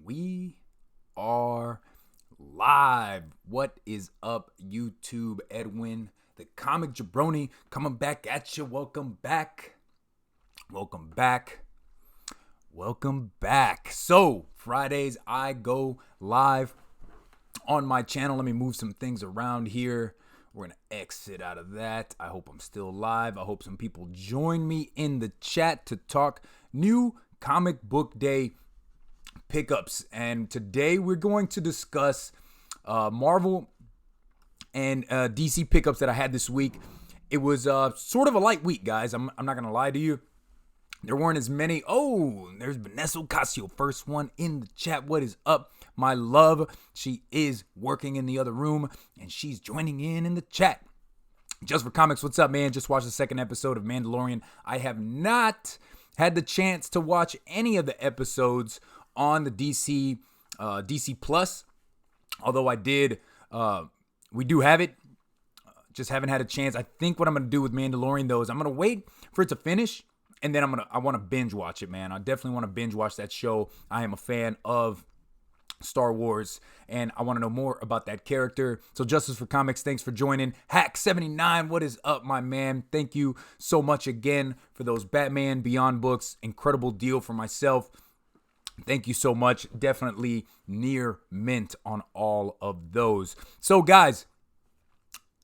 We are live. What is up, YouTube? Edwin, the comic jabroni, coming back at you. Welcome back. Welcome back. Welcome back. So, Fridays, I go live on my channel. Let me move some things around here. We're going to exit out of that. I hope I'm still live. I hope some people join me in the chat to talk new comic book day pickups. And today we're going to discuss Marvel and DC pickups that I had this week. It was sort of a light week, guys. I'm not going to lie to you. There weren't as many. Oh, there's Vanessa Ocasio, first one in the chat. What is up, my love? She is working in the other room, and she's joining in the chat. Just for Comics, what's up, man? Just watched the second episode of Mandalorian. I have not had the chance to watch any of the episodes on the DC Plus, although I did. We do have it. Just haven't had a chance. I think what I'm going to do with Mandalorian, though, is I'm going to wait for it to finish. And then I want to binge watch it, man. I definitely want to binge watch that show. I am a fan of Star Wars, and I want to know more about that character. So Justice for Comics, thanks for joining. Hack79, what is up, my man? Thank you so much again for those Batman Beyond books. Incredible deal for myself. Thank you so much. Definitely near mint on all of those. So, guys,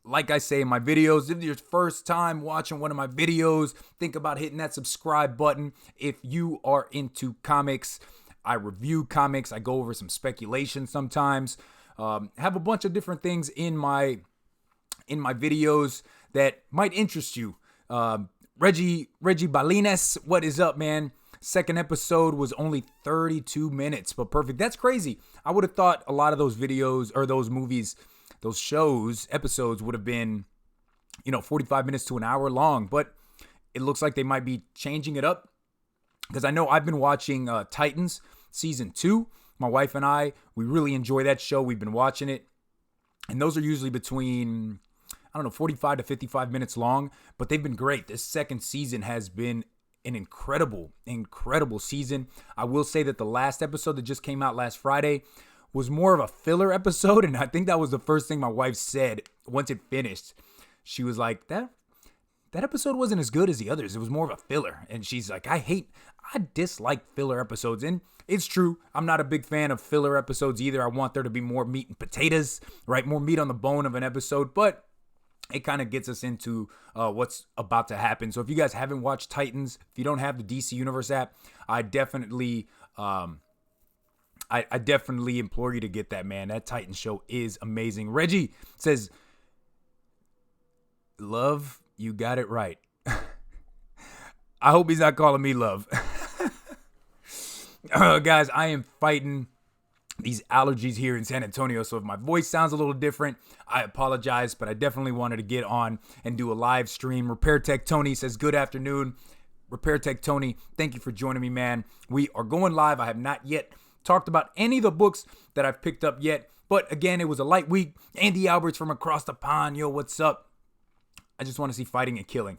like I say in my videos, if it's your first time watching one of my videos, think about hitting that subscribe button. If you are into comics, I review comics. I go over some speculation sometimes. Have a bunch of different things in my videos that might interest you. Reggie Balines, what is up, man? Second episode was only 32 minutes, but perfect. That's crazy. I would have thought a lot of those videos or those movies, those shows, episodes would have been, 45 minutes to an hour long, but it looks like they might be changing it up because I know I've been watching Titans season 2. My wife and I, we really enjoy that show. We've been watching it, and those are usually between, 45 to 55 minutes long, but they've been great. This second season has been an incredible season. I will say that the last episode that just came out last Friday was more of a filler episode, and I think that was the first thing my wife said once it finished. She was like, that episode wasn't as good as the others. It was more of a filler. And she's like, I dislike filler episodes. And it's true. I'm not a big fan of filler episodes either. I want there to be more meat and potatoes, right? More meat on the bone of an episode. But it kind of gets us into what's about to happen. So if you guys haven't watched Titans, if you don't have the DC Universe app, I definitely I definitely implore you to get that, man. That Titans show is amazing. Reggie says, love, you got it right. I hope he's not calling me love. Guys, I am fighting these allergies here in San Antonio, so if my voice sounds a little different, I apologize, but I definitely wanted to get on and do a live stream. Repair Tech Tony says, good afternoon. Repair Tech Tony, thank you for joining me, man. We are going live. I have not yet talked about any of the books that I've picked up yet, but again, it was a light week. Andy Alberts from across the pond, yo, what's up? I just want to see fighting and killing.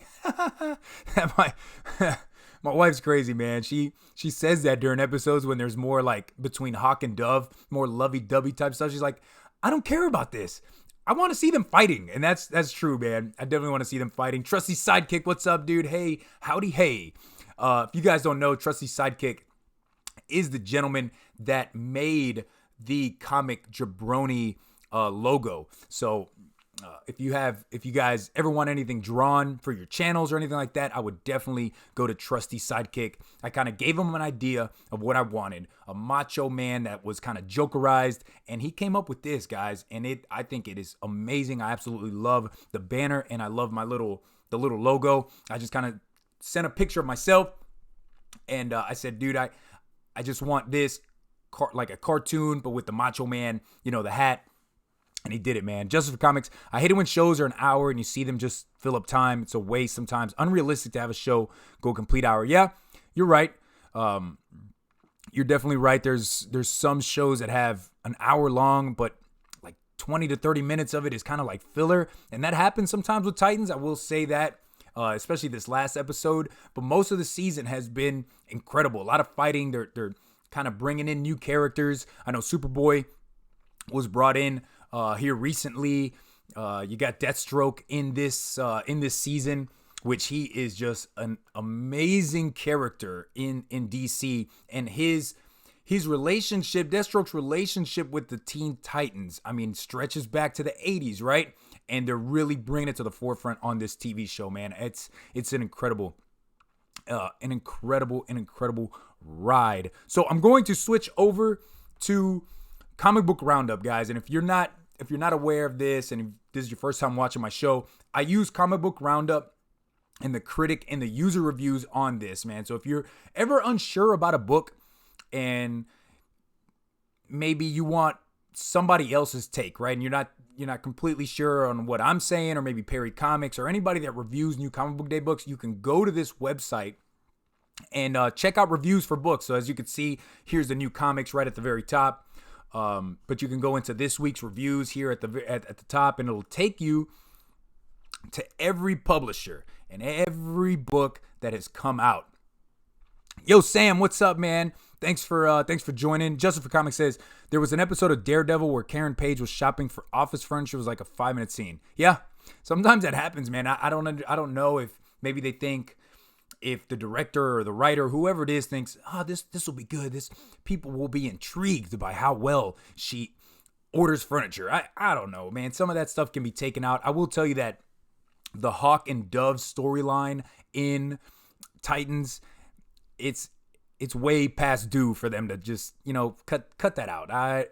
My wife's crazy, man. She says that during episodes when there's more like between Hawk and Dove, more lovey-dovey type stuff. She's like, I don't care about this. I want to see them fighting. And that's true, man. I definitely want to see them fighting. Trusty Sidekick, what's up, dude? Hey, howdy, hey. If you guys don't know, Trusty Sidekick is the gentleman that made the comic jabroni logo. So if you guys ever want anything drawn for your channels or anything like that, I would definitely go to Trusty Sidekick. I kind of gave him an idea of what I wanted, a macho man that was kind of jokerized, and he came up with this, guys, and I think it is amazing. I absolutely love the banner, and I love the little logo. I just kind of sent a picture of myself, and I said, dude, I just want this like a cartoon, but with the macho man, the hat. And he did it, man. Justice for Comics. I hate it when shows are an hour and you see them just fill up time. It's a waste sometimes. Unrealistic to have a show go a complete hour. Yeah, you're right. You're definitely right. There's some shows that have an hour long, but like 20 to 30 minutes of it is kind of like filler. And that happens sometimes with Titans. I will say that. Especially this last episode. But most of the season has been incredible. A lot of fighting. They're kind of bringing in new characters. I know Superboy was brought in here recently. You got Deathstroke in this season, which he is just an amazing character in DC, and his relationship, Deathstroke's relationship with the Teen Titans, I mean, stretches back to the 80s, right? And they're really bringing it to the forefront on this TV show, man. It's an incredible ride. So I'm going to switch over to Comic Book Roundup, guys. And if you're not aware of this, and if this is your first time watching my show, I use Comic Book Roundup and the critic and the user reviews on this, man. So if you're ever unsure about a book and maybe you want somebody else's take, right? And you're not completely sure on what I'm saying, or maybe Perry Comics or anybody that reviews new comic book day books, you can go to this website and check out reviews for books. So as you can see, here's the new comics right at the very top. But you can go into this week's reviews here at the top, and it'll take you to every publisher and every book that has come out. Yo, Sam, what's up, man? Thanks for joining. Justin for Comics says there was an episode of Daredevil where Karen Page was shopping for office furniture. It was like a 5-minute scene. Yeah, sometimes that happens, man. I don't know if maybe they think, if the director or the writer, whoever it is, thinks, this will be good. This people will be intrigued by how well she orders furniture. I don't know, man. Some of that stuff can be taken out. I will tell you that the Hawk and Dove storyline in Titans, it's way past due for them to just, cut that out. I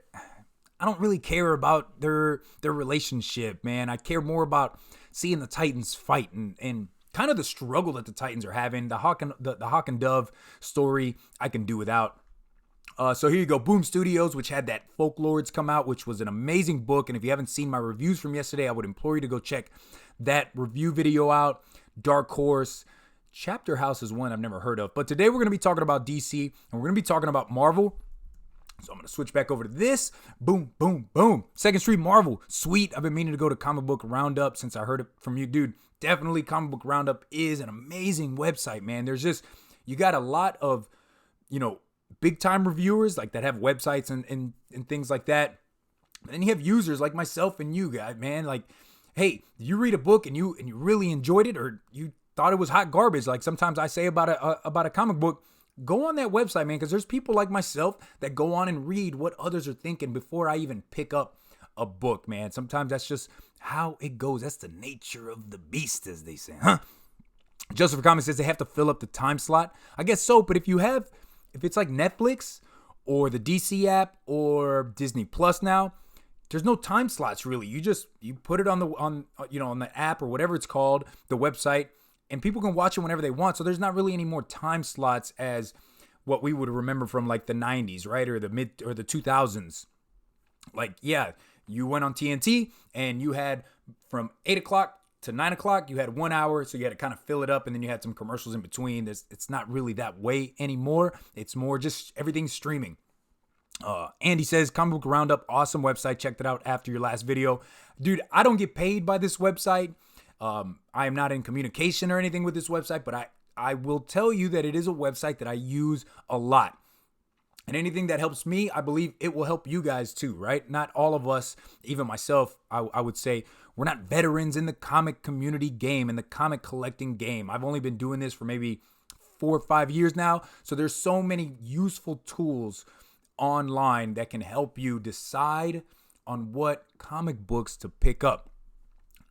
don't really care about their relationship, man. I care more about seeing the Titans fight and kind of the struggle that the Titans are having. The Hawk and Dove story I can do without. So here you go. Boom Studios, which had that Folklords come out, which was an amazing book. And if you haven't seen my reviews from yesterday, I would implore you to go check that review video out. Dark Horse. Chapter House is one I've never heard of. But today we're going to be talking about DC, and we're going to be talking about Marvel. So I'm going to switch back over to this. Boom, boom, boom. Second Street Marvel. Sweet. I've been meaning to go to Comic Book Roundup since I heard it from you, dude. Definitely Comic Book Roundup is an amazing website, man. There's just, you got a lot of, big time reviewers like that have websites and things like that. And then you have users like myself and you guys, man. Like, hey, you read a book and you really enjoyed it, or you thought it was hot garbage, like sometimes I say about a comic book, go on that website, man, because there's people like myself that go on and read what others are thinking before I even pick up a book, man. Sometimes that's just how it goes. That's the nature of the beast, as they say, huh? Joseph Comics says they have to fill up the time slot. I guess so, but if it's like Netflix or the DC app or Disney Plus now, there's no time slots really. You put it on the app or whatever it's called, the website, and people can watch it whenever they want. So there's not really any more time slots as what we would remember from like the 90s, right? Or the 2000s. Like, yeah, you went on TNT and you had from 8 o'clock to 9 o'clock, you had 1 hour. So you had to kind of fill it up, and then you had some commercials in between. It's not really that way anymore. It's more just everything's streaming. Andy says, Comic Book Roundup, awesome website. Checked it out after your last video. Dude, I don't get paid by this website. I am not in communication or anything with this website, but I will tell you that it is a website that I use a lot. And anything that helps me, I believe it will help you guys too, right? Not all of us, even myself, I would say, we're not veterans in the comic community game, in the comic collecting game. I've only been doing this for maybe 4 or 5 years now. So there's so many useful tools online that can help you decide on what comic books to pick up.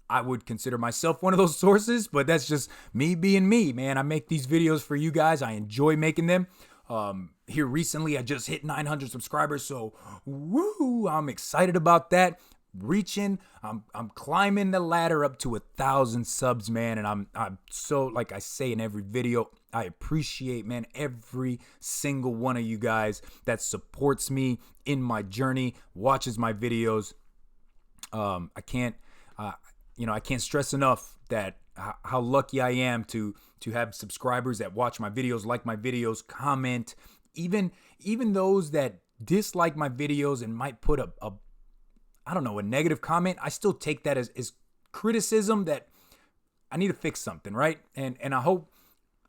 I would consider myself one of those sources, but that's just me being me, man. I make these videos for you guys. I enjoy making them. Here recently, I just hit 900 subscribers, so woo! I'm excited about that. I'm climbing the ladder up to 1,000 subs, man, and I'm so, like I say in every video, I appreciate, man, every single one of you guys that supports me in my journey, watches my videos. I can't stress enough that how lucky I am to have subscribers that watch my videos, like my videos, comment, even those that dislike my videos and might put a negative comment. I still take that as criticism that I need to fix something, right? And I hope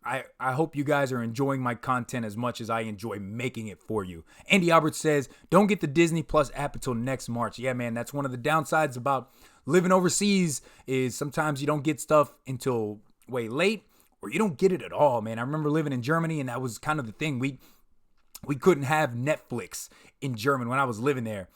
I hope you guys are enjoying my content as much as I enjoy making it for you. Andy Albert says, don't get the Disney Plus app until next March. Yeah, man, that's one of the downsides about living overseas is sometimes you don't get stuff until way late or you don't get it at all, man. I remember living in Germany and that was kind of the thing. We couldn't have Netflix in Germany when I was living there.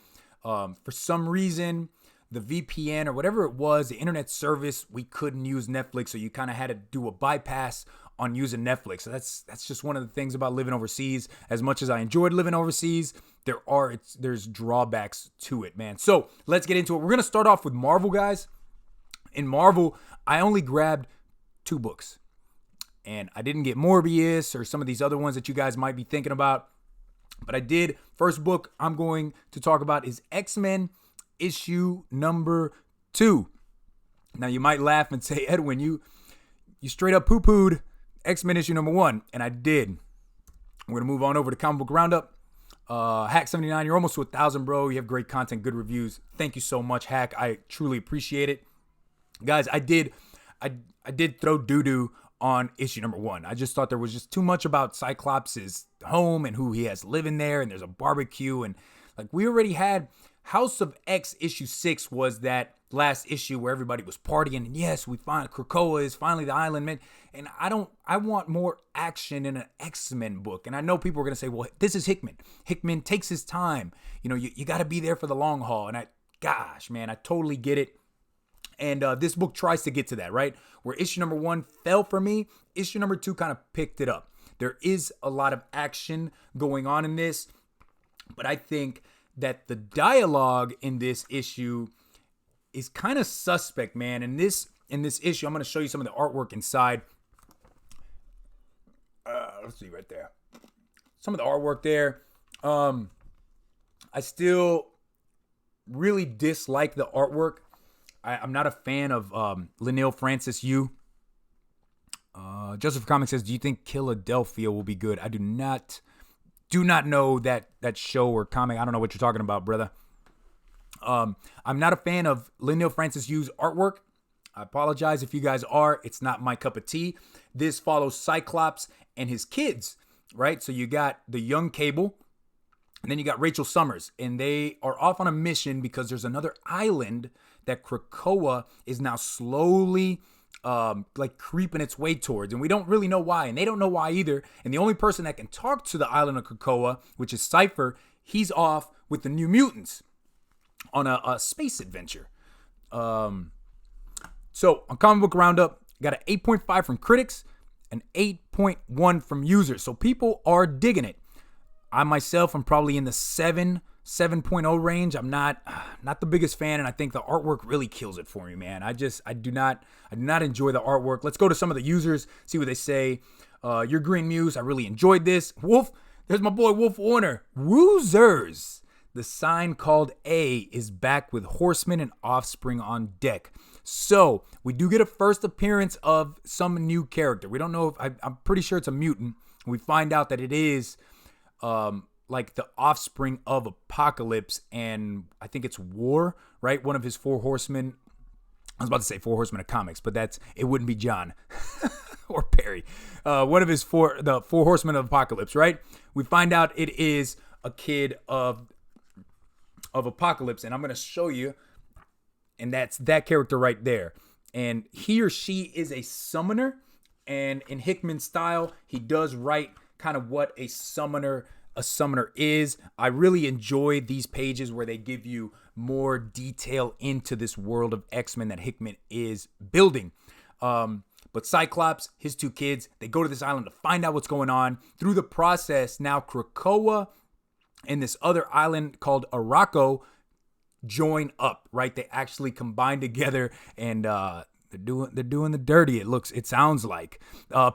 For some reason, the VPN or whatever it was, the internet service, we couldn't use Netflix. So you kind of had to do a bypass on using Netflix. So that's just one of the things about living overseas. As much as I enjoyed living overseas, there's drawbacks to it, man. So let's get into it. We're going to start off with Marvel, guys. In Marvel, I only grabbed 2 books. And I didn't get Morbius or some of these other ones that you guys might be thinking about. But I did. First book I'm going to talk about is X-Men issue number 2. Now you might laugh and say, Edwin, you straight up poo-pooed X-Men issue number 1. And I did. We're going to move on over to Comic Book Roundup. Hack79, you're almost to 1,000, bro. You have great content, good reviews. Thank you so much, Hack. I truly appreciate it. Guys, I did throw doo-doo on issue number 1. I just thought there was just too much about Cyclops' home and who he has living there. And there's a barbecue. And like we already had House of X issue 6 was that last issue where everybody was partying. And yes, we find Krakoa is finally the island, man. And I want more action in an X-Men book. And I know people are going to say, well, this is Hickman. Hickman takes his time. You know, you got to be there for the long haul. And gosh, man, I totally get it. And this book tries to get to that, right? Where issue number 1 fell for me, issue number 2 kind of picked it up. There is a lot of action going on in this, but I think that the dialogue in this issue is kind of suspect, man. In this issue, I'm going to show you some of the artwork inside. Let's see right there. Some of the artwork there. I still really dislike the artwork. I'm not a fan of Leinil Francis Yu. Joseph Comics says, do you think Philadelphia will be good? I do not know that show or comic. I don't know what you're talking about, brother. I'm not a fan of Leinil Francis Yu's artwork. I apologize if you guys are. It's not my cup of tea. This follows Cyclops and his kids, right? So you got the young Cable, and then you got Rachel Summers, and they are off on a mission because there's another island that Krakoa is now slowly creeping its way towards. And we don't really know why. And they don't know why either. And the only person that can talk to the island of Krakoa, which is Cypher, he's off with the New Mutants on a space adventure. So on Comic Book Roundup, got an 8.5 from critics, an 8.1 from users. So people are digging it. I myself am probably in the 7.0 range. I'm not the biggest fan, and I think the artwork really kills it for me, man. I do not enjoy the artwork. Let's go to some of the users, see what they say. Your Green Muse, I really enjoyed this. Wolf, there's my boy Wolf Warner. Woozers. The sign called A is back with Horsemen and Offspring on deck. So we do get a first appearance of some new character. We don't know if I'm pretty sure it's a mutant. We find out that it is like the offspring of Apocalypse, and I think it's War, right? One of his 4 horsemen. I was about to say 4 horsemen of comics, but it wouldn't be John or Perry. One of his 4 horsemen of Apocalypse, right? We find out it is a kid of Apocalypse, and I'm going to show you, and that's that character right there. And he or she is a summoner, and in Hickman style, he does write kind of what a summoner is. I really enjoy these pages where they give you more detail into this world of X-Men that Hickman is building. But Cyclops, his 2 kids, they go to this island to find out what's going on. Through the process, now Krakoa and this other island called Arakko join up, right? They actually combine together, and they're doing the dirty. It sounds like.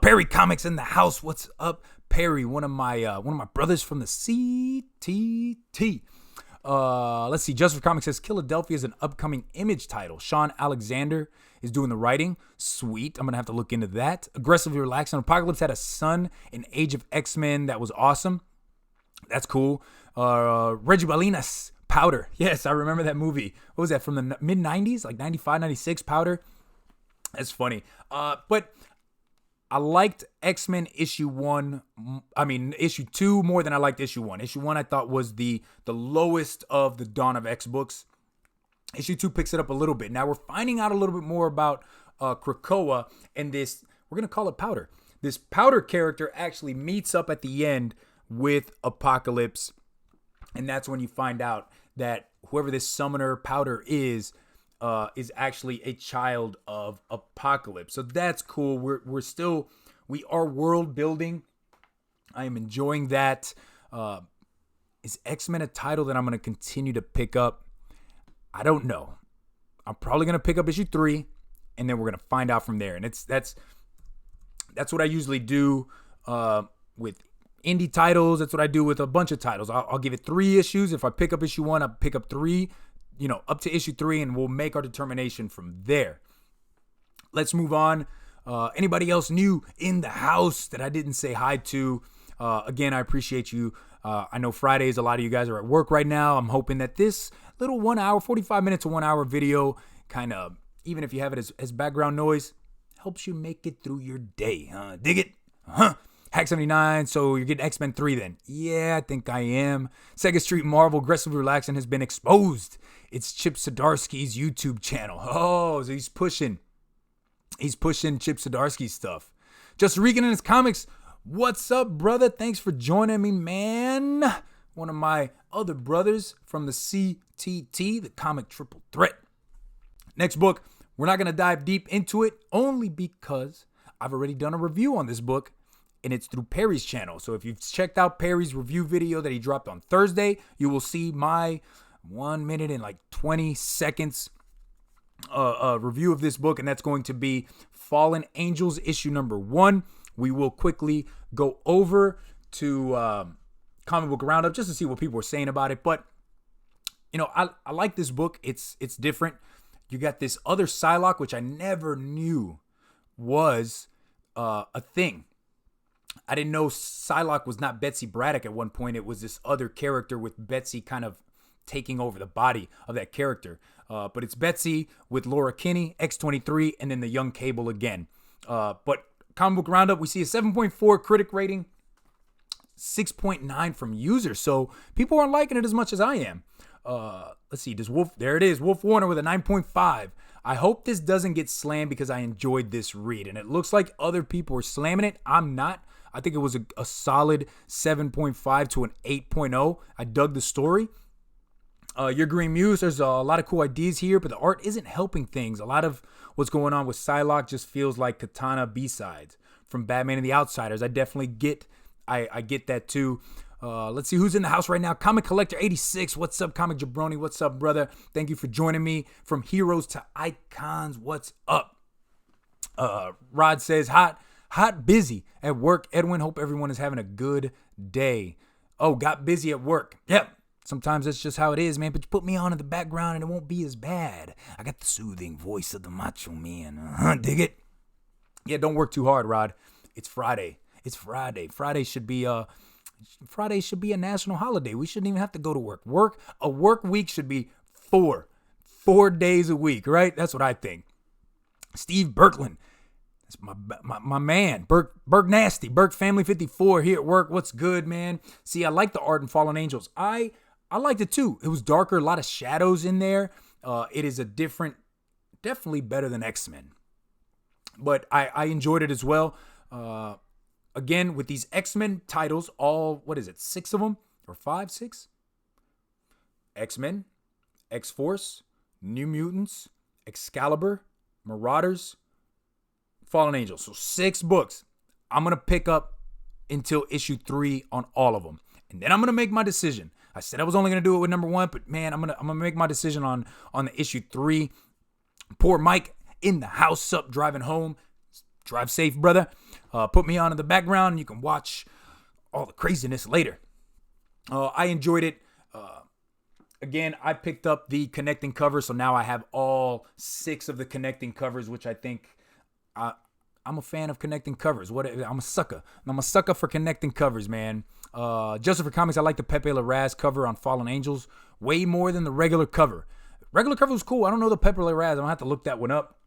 Perry Comics in the house. What's up, Perry? One of my brothers from the CTT. Let's see. Just for Comics says Philadelphia is an upcoming Image title. Sean Alexander is doing the writing. Sweet. I'm gonna have to look into that. Aggressively Relaxing. Apocalypse had a son in Age of X-Men that was awesome. That's cool. Reggie Balinas, Powder. Yes, I remember that movie. What was that, from the mid-90s? Like 95, 96, Powder? That's funny. But I liked X-Men issue 2 more than I liked issue 1. Issue 1 I thought was the lowest of the Dawn of X books. Issue 2 picks it up a little bit. Now we're finding out a little bit more about Krakoa and this, we're going to call it Powder. This Powder character actually meets up at the end with Apocalypse. And that's when you find out that whoever this summoner Powder is actually a child of Apocalypse. So that's cool. We are world building. I am enjoying that. Is X-Men a title that I'm going to continue to pick up? I don't know. I'm probably going to pick up issue 3, and then we're going to find out from there. And that's what I usually do with indie titles. That's what I do with a bunch of titles. I'll give it 3 issues. If I pick up issue 1, I'll pick up 3, up to issue 3, and we'll make our determination from there. Let's move on. Anybody else new in the house that I didn't say hi to? Again, I appreciate you. I know Fridays, a lot of you guys are at work right now. I'm hoping that this little 1 hour, 45 minutes to 1 hour video kind of, even if you have it as background noise, helps you make it through your day. Dig it? Hack 79, so you're getting X-Men 3 then. Yeah, I think I am. Sega Street Marvel Aggressively Relaxing has been exposed. It's Chip Zdarsky's YouTube channel. Oh, so he's pushing Chip Zdarsky's stuff. Just Regan and his comics. What's up, brother? Thanks for joining me, man. One of my other brothers from the CTT, the Comic Triple Threat. Next book, we're not going to dive deep into it only because I've already done a review on this book, and it's through Perry's channel. So if you've checked out Perry's review video that he dropped on Thursday, you will see my 1 minute and 20 seconds review of this book, and that's going to be Fallen Angels issue number 1. We will quickly go over to Comic Book Roundup just to see what people are saying about it. But, I like this book. It's different. You got this other Psylocke, which I never knew was a thing. I didn't know Psylocke was not Betsy Braddock at one point. It was this other character with Betsy kind of taking over the body of that character. But it's Betsy with Laura Kinney, X-23, and then the young Cable again. But Comic Book Roundup, we see a 7.4 critic rating, 6.9 from users. So people aren't liking it as much as I am. Let's see. There it is. Wolf Warner with a 9.5. I hope this doesn't get slammed because I enjoyed this read. And it looks like other people are slamming it. I'm not. I think it was a solid 7.5 to an 8.0. I dug the story. Your Green Muse, there's a lot of cool ideas here, but the art isn't helping things. A lot of what's going on with Psylocke just feels like Katana B-sides from Batman and the Outsiders. I definitely get that too. Let's see who's in the house right now. Comic Collector 86. What's up, Comic Jabroni? What's up, brother? Thank you for joining me. From heroes to icons. What's up? Rod says, hot busy at work. Edwin, hope everyone is having a good day. Oh, got busy at work. Yep. Sometimes that's just how it is, man. But you put me on in the background and it won't be as bad. I got the soothing voice of the macho man. Dig it? Yeah, don't work too hard, Rod. It's Friday. It's Friday. Friday should be a national holiday. We shouldn't even have to go to work. A work week should be 4 days a week, right? That's what I think. Steve Berkland. That's my man. Burke Nasty. Burke Family 54 here at work. What's good, man? See, I like the art in Fallen Angels. I liked it too. It was darker, a lot of shadows in there. It is definitely better than X-Men. But I enjoyed it as well. Again, with these X-Men titles, 6 of them? Or 5, 6? X-Men, X-Force, New Mutants, Excalibur, Marauders, Fallen Angels. So 6 books. I'm going to pick up until issue 3 on all of them. And then I'm going to make my decision. I said I was only going to do it with number 1, but man, I'm going to make my decision on the issue 3. Poor Mike in the house up driving home. Drive safe, brother. Put me on in the background and you can watch all the craziness later. I enjoyed it. Again, I picked up the connecting covers, so now I have all 6 of the connecting covers, which I think I'm a fan of connecting covers. I'm a sucker. I'm a sucker for connecting covers, man. Just for Comics, I like the Pepe Larraz cover on Fallen Angels way more than the regular cover. Regular cover was cool. I don't know the Pepe Larraz. I'm going to have to look that one up.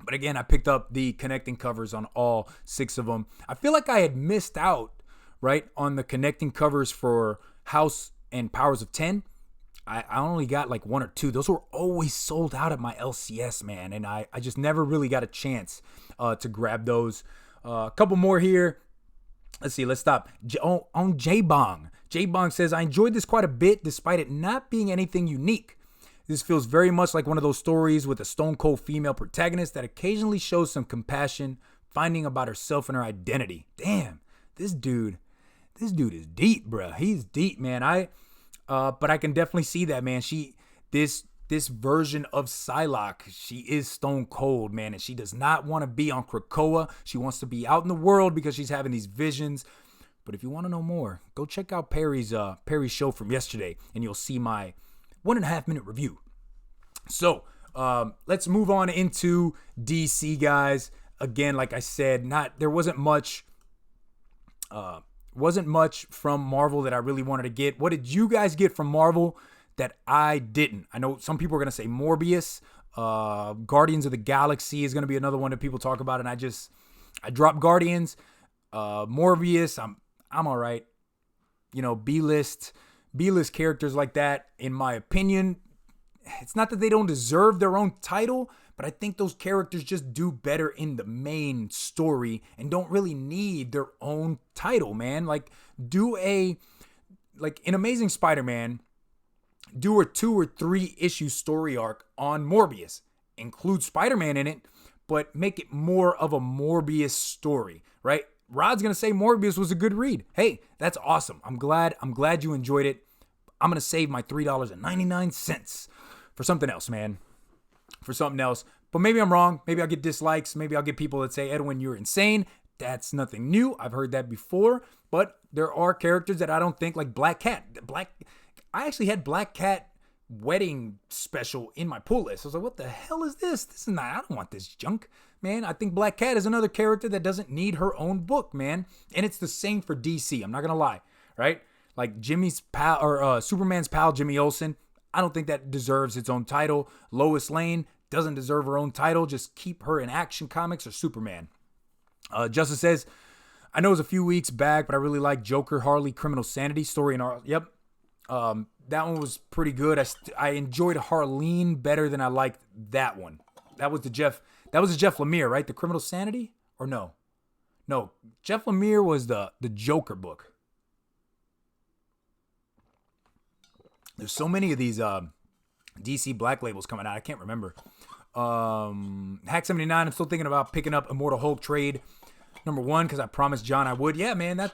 But again, I picked up the connecting covers on all 6 of them. I feel like I had missed out, right, on the connecting covers for House and Powers of 10. I only got like 1 or 2. Those were always sold out at my LCS, man. And I just never really got a chance to grab those. A couple more here. Let's see. Let's stop. On J-Bong. J-Bong says, I enjoyed this quite a bit despite it not being anything unique. This feels very much like one of those stories with a stone cold female protagonist that occasionally shows some compassion, finding about herself and her identity. Damn, this dude is deep, bruh. He's deep, man. But I can definitely see that, man. This version of Psylocke, she is stone cold, man, and she does not want to be on Krakoa. She wants to be out in the world because she's having these visions. But if you want to know more, go check out Perry's show from yesterday, and you'll see my 1.5 minute review. So let's move on into DC, guys. Again, like I said, there wasn't much from Marvel that I really wanted to get. What did you guys get from Marvel that I didn't? I know some people are gonna say Morbius, Guardians of the Galaxy is gonna be another one that people talk about, and I dropped Guardians, Morbius. I'm all right. You know, B-list characters like that, in my opinion, it's not that they don't deserve their own title, but I think those characters just do better in the main story and don't really need their own title, man. Like in Amazing Spider-Man, do a 2 or 3 issue story arc on Morbius. Include Spider-Man in it, but make it more of a Morbius story, right? Rod's going to say Morbius was a good read. Hey, that's awesome. I'm glad you enjoyed it. I'm going to save my $3.99 for something else, man. For something else. But maybe I'm wrong. Maybe I'll get dislikes. Maybe I'll get people that say, Edwin, you're insane. That's nothing new. I've heard that before. But there are characters that I don't think, like Black Cat. I actually had Black Cat wedding special in my pull list. I was like, what the hell is this? I don't want this junk, man. I think Black Cat is another character that doesn't need her own book, man. And it's the same for DC. I'm not going to lie, right? Like Jimmy's pal, or Superman's pal, Jimmy Olsen. I don't think that deserves its own title. Lois Lane doesn't deserve her own title. Just keep her in Action Comics or Superman. Justice says, I know it was a few weeks back, but I really like Joker Harley Criminal Sanity story. Yep. That one was pretty good. I enjoyed Harleen better than I liked that one. That was the Jeff Lemire, right? The Criminal Sanity? Or no? No, Jeff Lemire was the Joker book. There's so many of these DC Black labels coming out. I can't remember. Hack 79, I'm still thinking about picking up Immortal Hulk trade number 1 because I promised John I would. Yeah, man,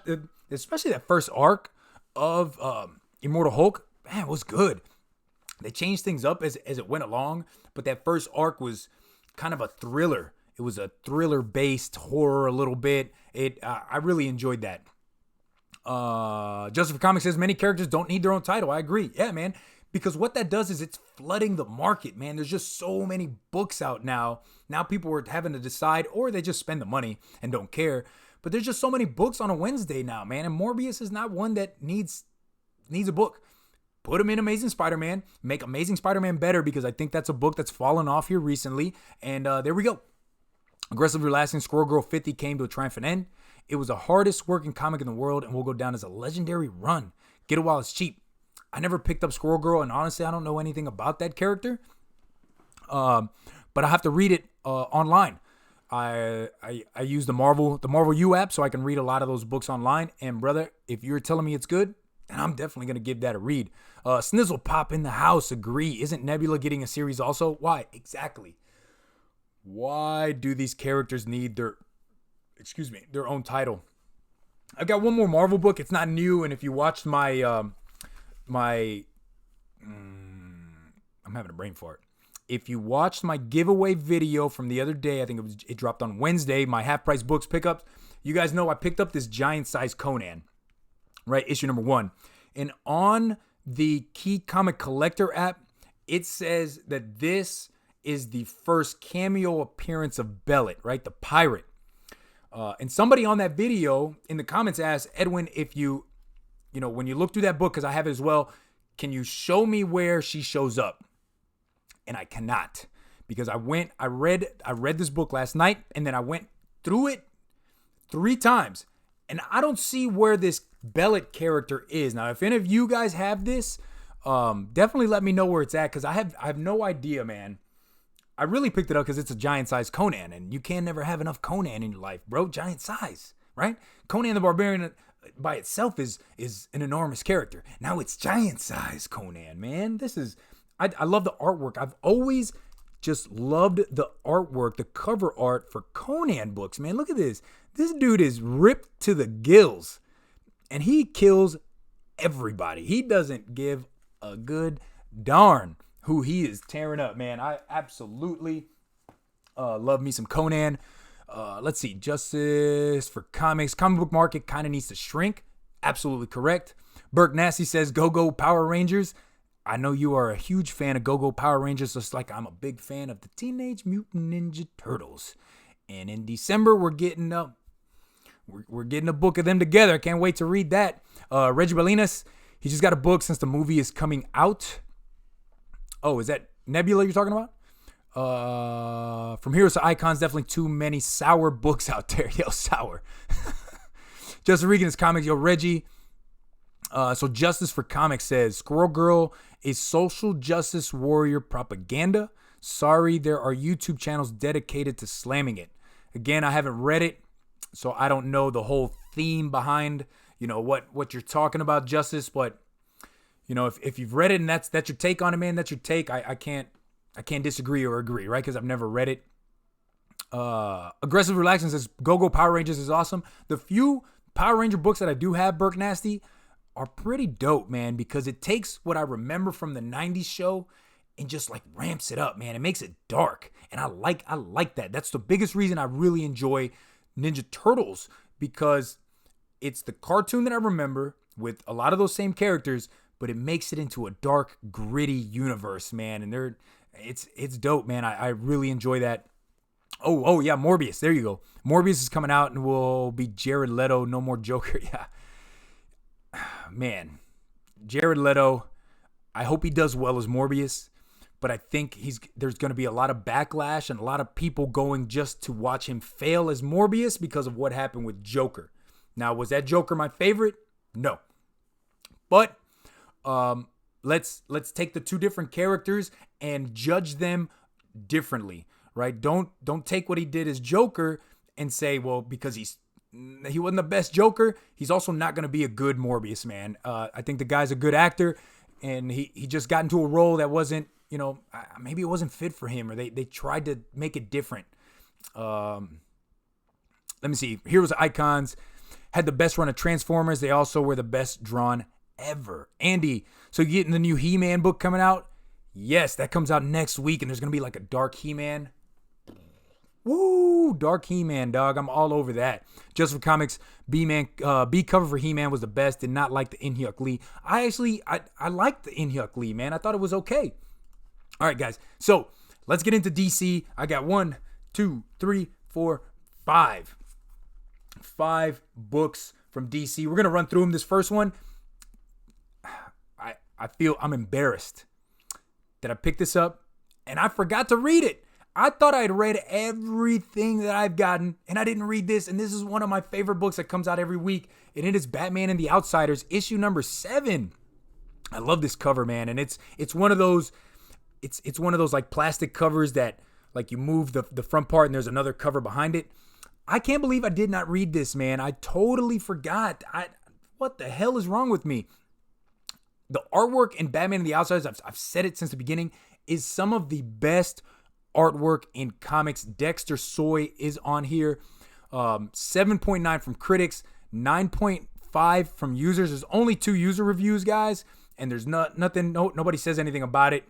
especially that first arc of Immortal Hulk, man, it was good. They changed things up as it went along, but that first arc was kind of a thriller. It was a thriller-based horror a little bit. I really enjoyed that. Justice for Comics says many characters don't need their own title. I agree. Yeah, man. Because what that does is it's flooding the market, man. There's just so many books out now. Now people are having to decide, or they just spend the money and don't care. But there's just so many books on a Wednesday now, man. And Morbius is not one that needs a book. Put him in Amazing Spider-Man. Make Amazing Spider-Man better, because I think that's a book that's fallen off here recently. And there we go. Aggressively Lasting Squirrel Girl 50 came to a triumphant end. It was the hardest working comic in the world and will go down as a legendary run. Get it while it's cheap. I never picked up Squirrel Girl, and honestly, I don't know anything about that character. But I have to read it online. I use the Marvel U app, so I can read a lot of those books online. And brother, if you're telling me it's good, then I'm definitely gonna give that a read. Snizzle Pop in the house, agree. Isn't Nebula getting a series also? Why? Exactly. Why do these characters need their own title? I've got one more Marvel book. It's not new, and if you watched I'm having a brain fart. If you watched my giveaway video from the other day, I think it dropped on Wednesday, my half price books pickups, you guys know I picked up this giant size Conan, right? Issue number 1. And on the Key Comic Collector app, it says that this is the first cameo appearance of Bellet, right? The pirate. And somebody on that video in the comments asked, Edwin, if when you look through that book, because I have it as well, can you show me where she shows up? And I cannot, because I read this book last night, and then I went through it 3 times, and I don't see where this Bellet character is. Now, if any of you guys have this, definitely let me know where it's at, because I have no idea, man. I really picked it up because it's a giant-sized Conan, and you can never have enough Conan in your life, bro. Giant size, right? Conan the Barbarian by itself is an enormous character. Now it's giant-sized Conan, man. I love the artwork. I've always just loved the artwork, the cover art for Conan books, man. Look at this. This dude is ripped to the gills, and he kills everybody. He doesn't give a good darn who he is tearing up, man. I absolutely love me some Conan. Let's see. Justice for Comics. Comic book market kind of needs to shrink. Absolutely correct. Burke Nasty says, Go-Go Power Rangers. I know you are a huge fan of Go-Go Power Rangers, just like I'm a big fan of the Teenage Mutant Ninja Turtles. And in December, we're getting a book of them together. I can't wait to read that. Reggie Balinas, he just got a book since the movie is coming out. Oh, is that Nebula you're talking about? From Heroes to Icons, definitely too many sour books out there. Yo, sour. Justin Regan's Comics. Yo, Reggie. So Justice for Comics says, Squirrel Girl is social justice warrior propaganda. Sorry, there are YouTube channels dedicated to slamming it. Again, I haven't read it, so I don't know the whole theme behind, what you're talking about, Justice. But, if you've read it and that's your take on it, man, that's your take. I can't disagree or agree, right? Because I've never read it. Aggressive Relaxing says, Go-Go Power Rangers is awesome. The few Power Ranger books that I do have, Burke Nasty, are pretty dope, man, because it takes what I remember from the 90s show and just like ramps it up, man. It makes it dark. And I like that. That's the biggest reason I really enjoy Ninja Turtles, because it's the cartoon that I remember with a lot of those same characters, but it makes it into a dark, gritty universe, man. And it's dope, man. I really enjoy that. Oh yeah, Morbius. There you go. Morbius is coming out and will be Jared Leto, no more Joker. Yeah. Man, Jared Leto, I hope he does well as Morbius, but I think there's going to be a lot of backlash and a lot of people going just to watch him fail as Morbius because of what happened with Joker. Now, was that Joker my favorite? No. But let's take the two different characters and judge them differently, right? Don't take what he did as Joker and say, well, because he wasn't the best Joker, he's also not going to be a good Morbius, man. I think the guy's a good actor, and he just got into a role that wasn't, maybe it wasn't fit for him, or they tried to make it different. Let me see. Heroes Icons had the best run of Transformers. They also were the best drawn ever. Andy, so you getting the new He-Man book coming out? Yes, that comes out next week, and there's going to be like a dark He-Man. Woo, dark He-Man, dog. I'm all over that. Just for Comics, B cover for He-Man was the best. Did not like the In-Hyuk Lee. I liked the In-Hyuk Lee, man. I thought it was okay. All right, guys. So let's get into DC. I got 1, 2, 3, 4, 5. 5 books from DC. We're going to run through them. This first one, I feel I'm embarrassed that I picked this up and I forgot to read it. I thought I'd read everything that I've gotten, and I didn't read this. And this is one of my favorite books that comes out every week, and it is Batman and the Outsiders, issue number 7. I love this cover, man, and it's one of those, it's one of those like plastic covers that like you move the front part and there's another cover behind it. I can't believe I did not read this, man. I totally forgot. What the hell is wrong with me? The artwork in Batman and the Outsiders, I've said it since the beginning, is some of the best artwork in comics. Dexter Soy is on here. 7.9 from critics, 9.5 from users. There's only 2 user reviews, guys, and there's nobody says anything about it.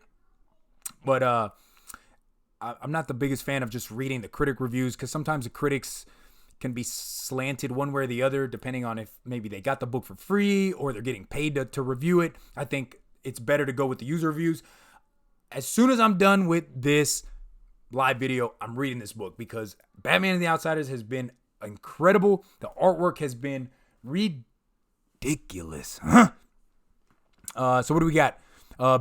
But I'm not the biggest fan of just reading the critic reviews, because sometimes the critics can be slanted one way or the other, depending on if maybe they got the book for free or they're getting paid to review it. I think it's better to go with the user reviews. As soon as I'm done with this live video, I'm reading this book, because Batman and the Outsiders has been incredible. The artwork has been ridiculous. So what do we got?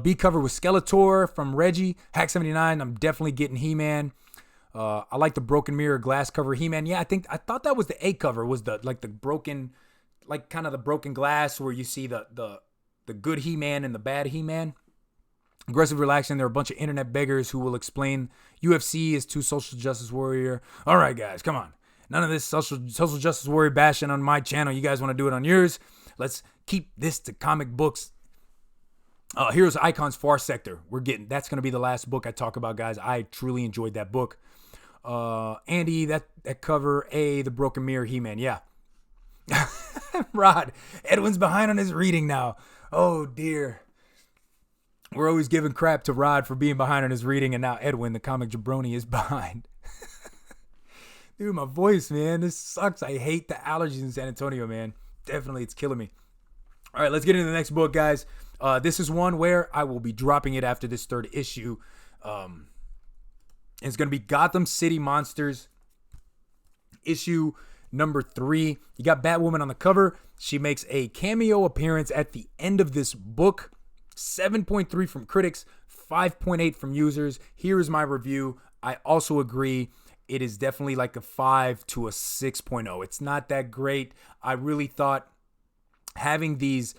B cover with Skeletor from Reggie. Hack 79, I'm definitely getting He-Man. I like the broken mirror glass cover He-Man. Yeah, I thought that was the A cover, was the broken, like kind of the broken glass where you see the good He-Man and the bad He-Man. Aggressive relaxing. There are a bunch of internet beggars who will explain UFC is too social justice warrior. All right, guys, come on. None of this social justice warrior bashing on my channel. You guys want to do it on yours? Let's keep this to comic books. Heroes Icons Far Sector. That's going to be the last book I talk about, guys. I truly enjoyed that book. Andy, that cover A, the broken mirror He-Man. Yeah. Rod, Edwin's behind on his reading now. Oh, dear. We're always giving crap to Rod for being behind on his reading, and now Edwin, the comic jabroni, is behind. Dude, my voice, man. This sucks. I hate the allergies in San Antonio, man. Definitely, it's killing me. All right, let's get into the next book, guys. This is one where I will be dropping it after this third issue. It's going to be Gotham City Monsters, issue number 3. You got Batwoman on the cover. She makes a cameo appearance at the end of this book. 7.3 from critics, 5.8 from users. Here is my review. I also agree. It is definitely like a 5 to a 6.0. It's not that great. I really thought having these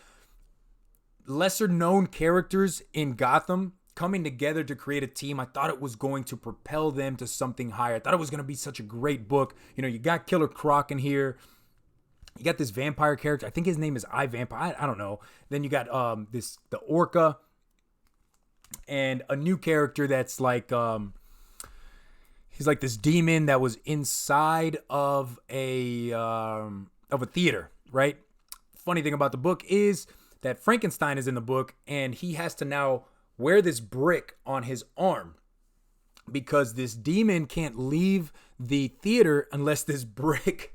lesser known characters in Gotham coming together to create a team, I thought it was going to propel them to something higher. I thought it was going to be such a great book. You know, you got Killer Croc in here. You got this vampire character. I think his name is iVampire. I don't know. Then you got the Orca and a new character that's like he's like this demon that was inside of a theater, right? Funny thing about the book is that Frankenstein is in the book and he has to now wear this brick on his arm because this demon can't leave the theater unless this brick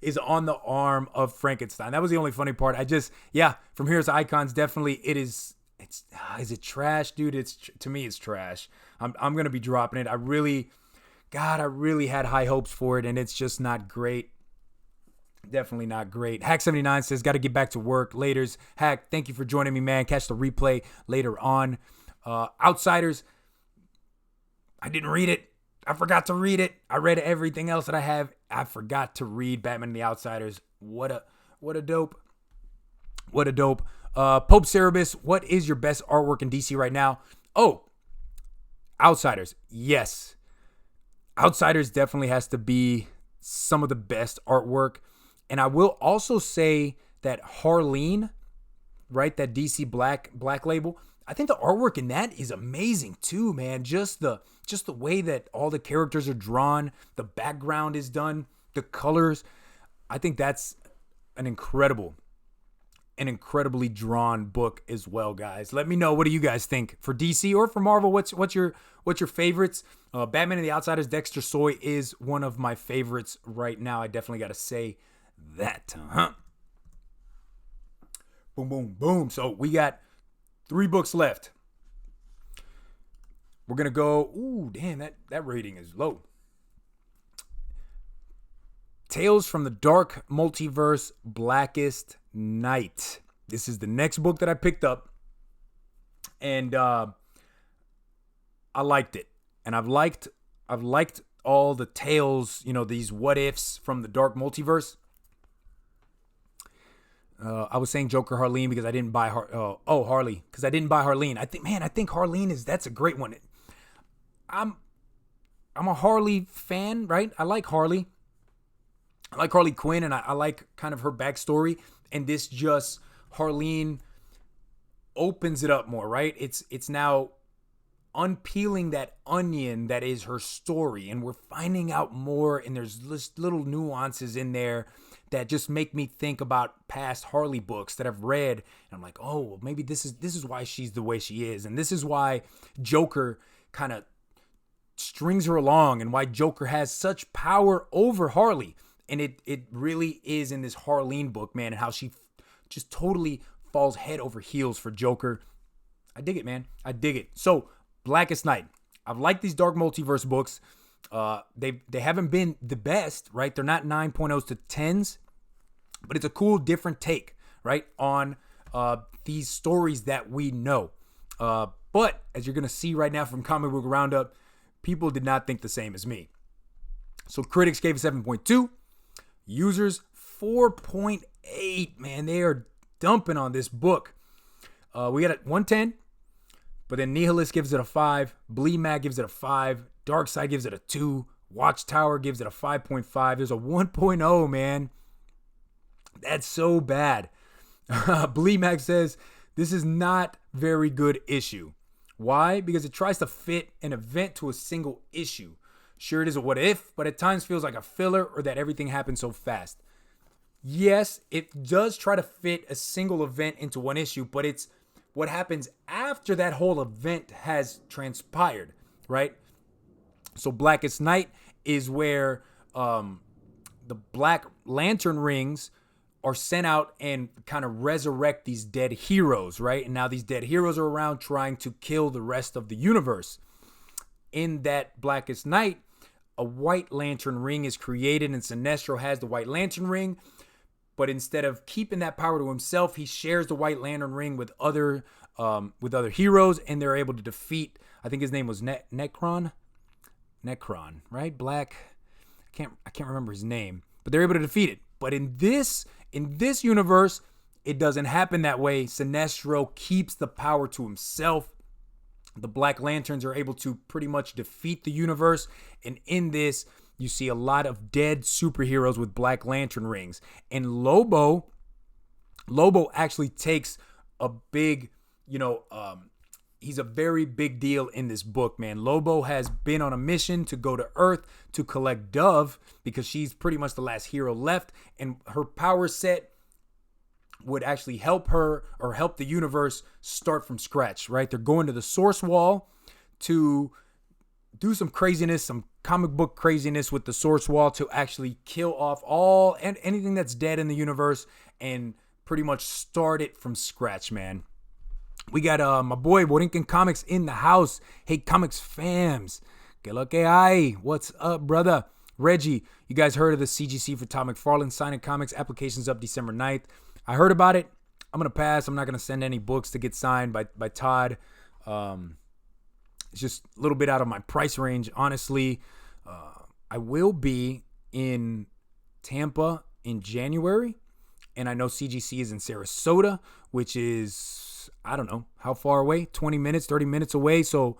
is on the arm of Frankenstein. That was the only funny part. From Heroes Icons, definitely is it trash, dude? To me, it's trash. I'm going to be dropping it. I really had high hopes for it, and it's just not great. Definitely not great. Hack 79 says, got to get back to work. Laters. Hack, thank you for joining me, man. Catch the replay later on. Outsiders. I didn't read it. I forgot to read it. I read everything else that I have. I forgot to read Batman and the Outsiders. What a dope. Pope Cerebus, what is your best artwork in DC right now? Oh, Outsiders. Yes. Outsiders definitely has to be some of the best artwork. And I will also say that Harleen, right, that DC Black label, I think the artwork in that is amazing too, man. Just the way that all the characters are drawn, the background is done, the colors. I think that's an incredibly drawn book as well, guys. Let me know, what do you guys think for DC or for Marvel? What's your favorites? Batman and the Outsiders, Dexter Soy is one of my favorites right now. I definitely got to say that. Boom, boom, boom. So we got 3 books left. We're going to go, ooh, damn, that rating is low. Tales from the Dark Multiverse, Blackest Night. This is the next book that I picked up. And I liked it. And I've liked all the tales, these what ifs from the Dark Multiverse. I was saying Joker Harleen because I didn't buy Harley because I didn't buy Harleen. I think Harleen that's a great one. I'm a Harley fan, right? I like Harley. I like Harley Quinn, and I like kind of her backstory. And this just Harleen opens it up more, right? It's now unpeeling that onion that is her story, and we're finding out more. And there's just little nuances in there that just make me think about past Harley books that I've read. And I'm like, oh, well, maybe this is why she's the way she is. And this is why Joker kind of strings her along and why Joker has such power over Harley. And it really is in this Harleen book, man, and how she just totally falls head over heels for Joker. I dig it, man. I dig it. So, Blackest Night. I've liked these Dark Multiverse books. They haven't been the best, right? They're not 9.0s to 10s. But it's a cool, different take, right, on these stories that we know. But as you're going to see right now from Comic Book Roundup, people did not think the same as me. So critics gave it 7.2. Users 4.8. Man, they are dumping on this book. We got it 110. But then Nihilist gives it a 5. Bleemac gives it a 5. Darkseid gives it a 2. Watchtower gives it a 5.5. There's a 1.0, man. That's so bad. Bleemac says, this is not very good issue. Why? Because it tries to fit an event to a single issue. Sure, it is a what if, but at times feels like a filler or that everything happens so fast. Yes, it does try to fit a single event into one issue, but it's what happens after that whole event has transpired, right? So Blackest Night is where the Black Lantern rings are sent out and kind of resurrect these dead heroes, right? And now these dead heroes are around trying to kill the rest of the universe. In that Blackest Night, a White Lantern ring is created, and Sinestro has the White Lantern ring. But instead of keeping that power to himself, he shares the White Lantern ring with other heroes, and they're able to defeat. I think his name was Necron, right? Black. I can't remember his name, but they're able to defeat it. But in this universe, it doesn't happen that way. Sinestro keeps the power to himself. The Black Lanterns are able to pretty much defeat the universe, and in this, you see a lot of dead superheroes with Black Lantern rings. And Lobo actually takes a big, he's a very big deal in this book, man. Lobo has been on a mission to go to Earth to collect Dove because she's pretty much the last hero left. And her power set would actually help her or help the universe start from scratch, right? They're going to the Source Wall to do some craziness, some comic book craziness with the Source Wall to actually kill off all and anything that's dead in the universe and pretty much start it from scratch, man. We got my boy Borinquen Comics in the house. Hey, comics fams. Que lo que hay? What's up, brother? Reggie, you guys heard of the CGC for Todd McFarlane signing comics? Applications up December 9th. I heard about it. I'm going to pass. I'm not going to send any books to get signed by Todd. It's just a little bit out of my price range, honestly. I will be in Tampa in January, and I know CGC is in Sarasota, which is, I don't know, how far away? 20 minutes, 30 minutes away. So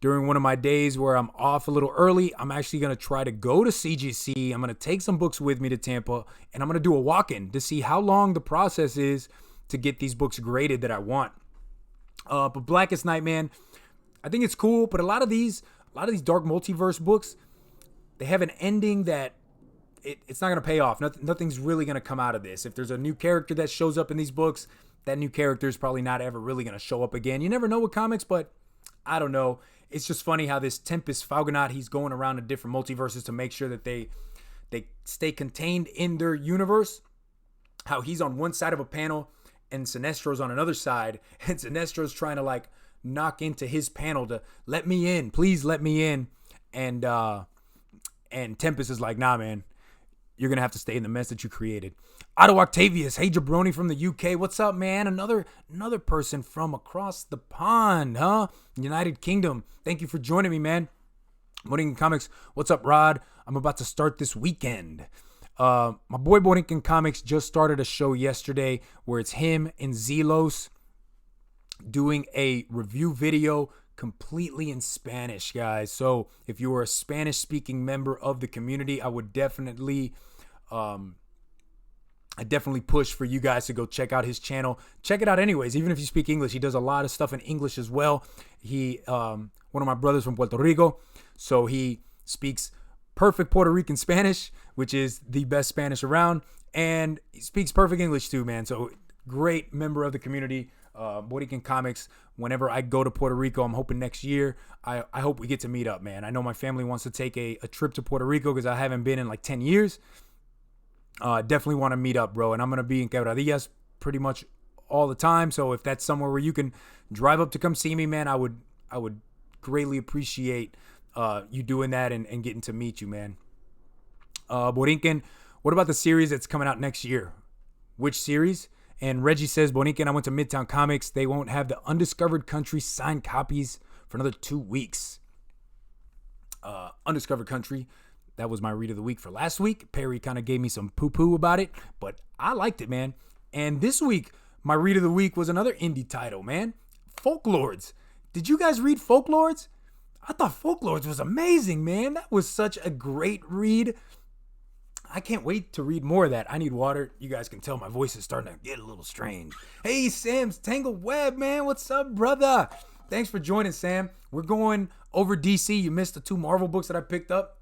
during one of my days where I'm off a little early, I'm actually going to try to go to CGC. I'm going to take some books with me to Tampa, and I'm going to do a walk-in to see how long the process is to get these books graded that I want. But Blackest Night, man, I think it's cool, but a lot of these Dark Multiverse books, they have an ending that it's not going to pay off. Nothing's really going to come out of this. If there's a new character that shows up in these books, that new character is probably not ever really going to show up again. You never know with comics, but I don't know. It's just funny how this Tempest Falconaut, he's going around to different multiverses to make sure that they stay contained in their universe. How he's on one side of a panel and Sinestro's on another side, and Sinestro's trying to knock into his panel to let me in, please let me in. And Tempest is like, nah, man, you're going to have to stay in the mess that you created. Otto Octavius, hey, Jabroni from the UK. What's up, man? Another person from across the pond, huh? United Kingdom. Thank you for joining me, man. Borinquen Comics. What's up, Rod? I'm about to start this weekend. My boy Borinquen Comics just started a show yesterday where it's him and Zelos doing a review video completely in Spanish, guys. So if you are a Spanish-speaking member of the community, I would definitely push for you guys to go check out his channel. Check it out anyways, even if you speak English. He does a lot of stuff in English as well. He, one of my brothers from Puerto Rico, so he speaks perfect Puerto Rican Spanish, which is the best Spanish around, and he speaks perfect English too, man. So great member of the community. Borinquen Comics. Whenever I go to Puerto Rico, I'm hoping next year, I hope we get to meet up, man. I know my family wants to take a trip to Puerto Rico because I haven't been in like 10 years. Definitely want to meet up, bro. And I'm going to be in Quebradillas pretty much all the time. So if that's somewhere where you can drive up to come see me, man, I would greatly appreciate you doing that and getting to meet you, man. Borinquen, what about the series that's coming out next year? Which series? And Reggie says, Bonica and I went to Midtown Comics. They won't have the Undiscovered Country signed copies for another 2 weeks. Undiscovered Country, that was my read of the week for last week. Perry kind of gave me some poo-poo about it, but I liked it, man. And this week, my read of the week was another indie title, man. Folklords. Did you guys read Folklords? I thought Folklords was amazing, man. That was such a great read. I can't wait to read more of that. I need water. You guys can tell my voice is starting to get a little strange. Hey, Sam's Tangled Web, man. What's up, brother? Thanks for joining, Sam. We're going over DC. You missed the 2 Marvel books that I picked up.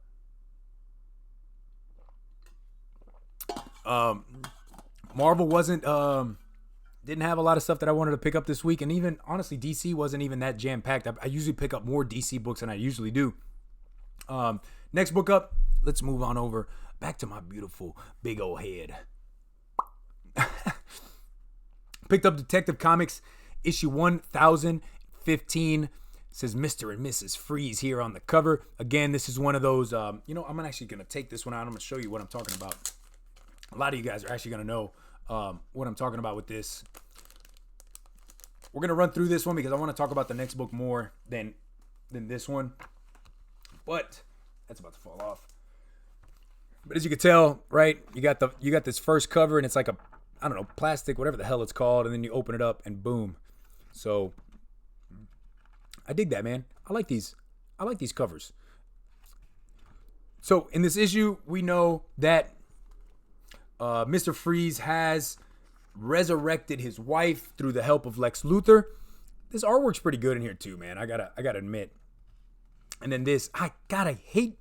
Marvel wasn't, didn't have a lot of stuff that I wanted to pick up this week. And even, honestly, DC wasn't even that jam-packed. I usually pick up more DC books than I usually do. Next book up, let's move on over back to my beautiful big old head. Picked up Detective Comics, issue 1015. Says Mr. and Mrs. Freeze here on the cover. Again, this is one of those, I'm actually going to take this one out. I'm going to show you what I'm talking about. A lot of you guys are actually going to know what I'm talking about with this. We're going to run through this one because I want to talk about the next book more than this one. But that's about to fall off. But as you can tell, right, you got this first cover and it's like a, I don't know, plastic, whatever the hell it's called, and then you open it up and boom. So I dig that, man. I like these covers. So in this issue, we know that Mr. Freeze has resurrected his wife through the help of Lex Luthor. This artwork's pretty good in here too, man. I gotta admit. And then this, I hate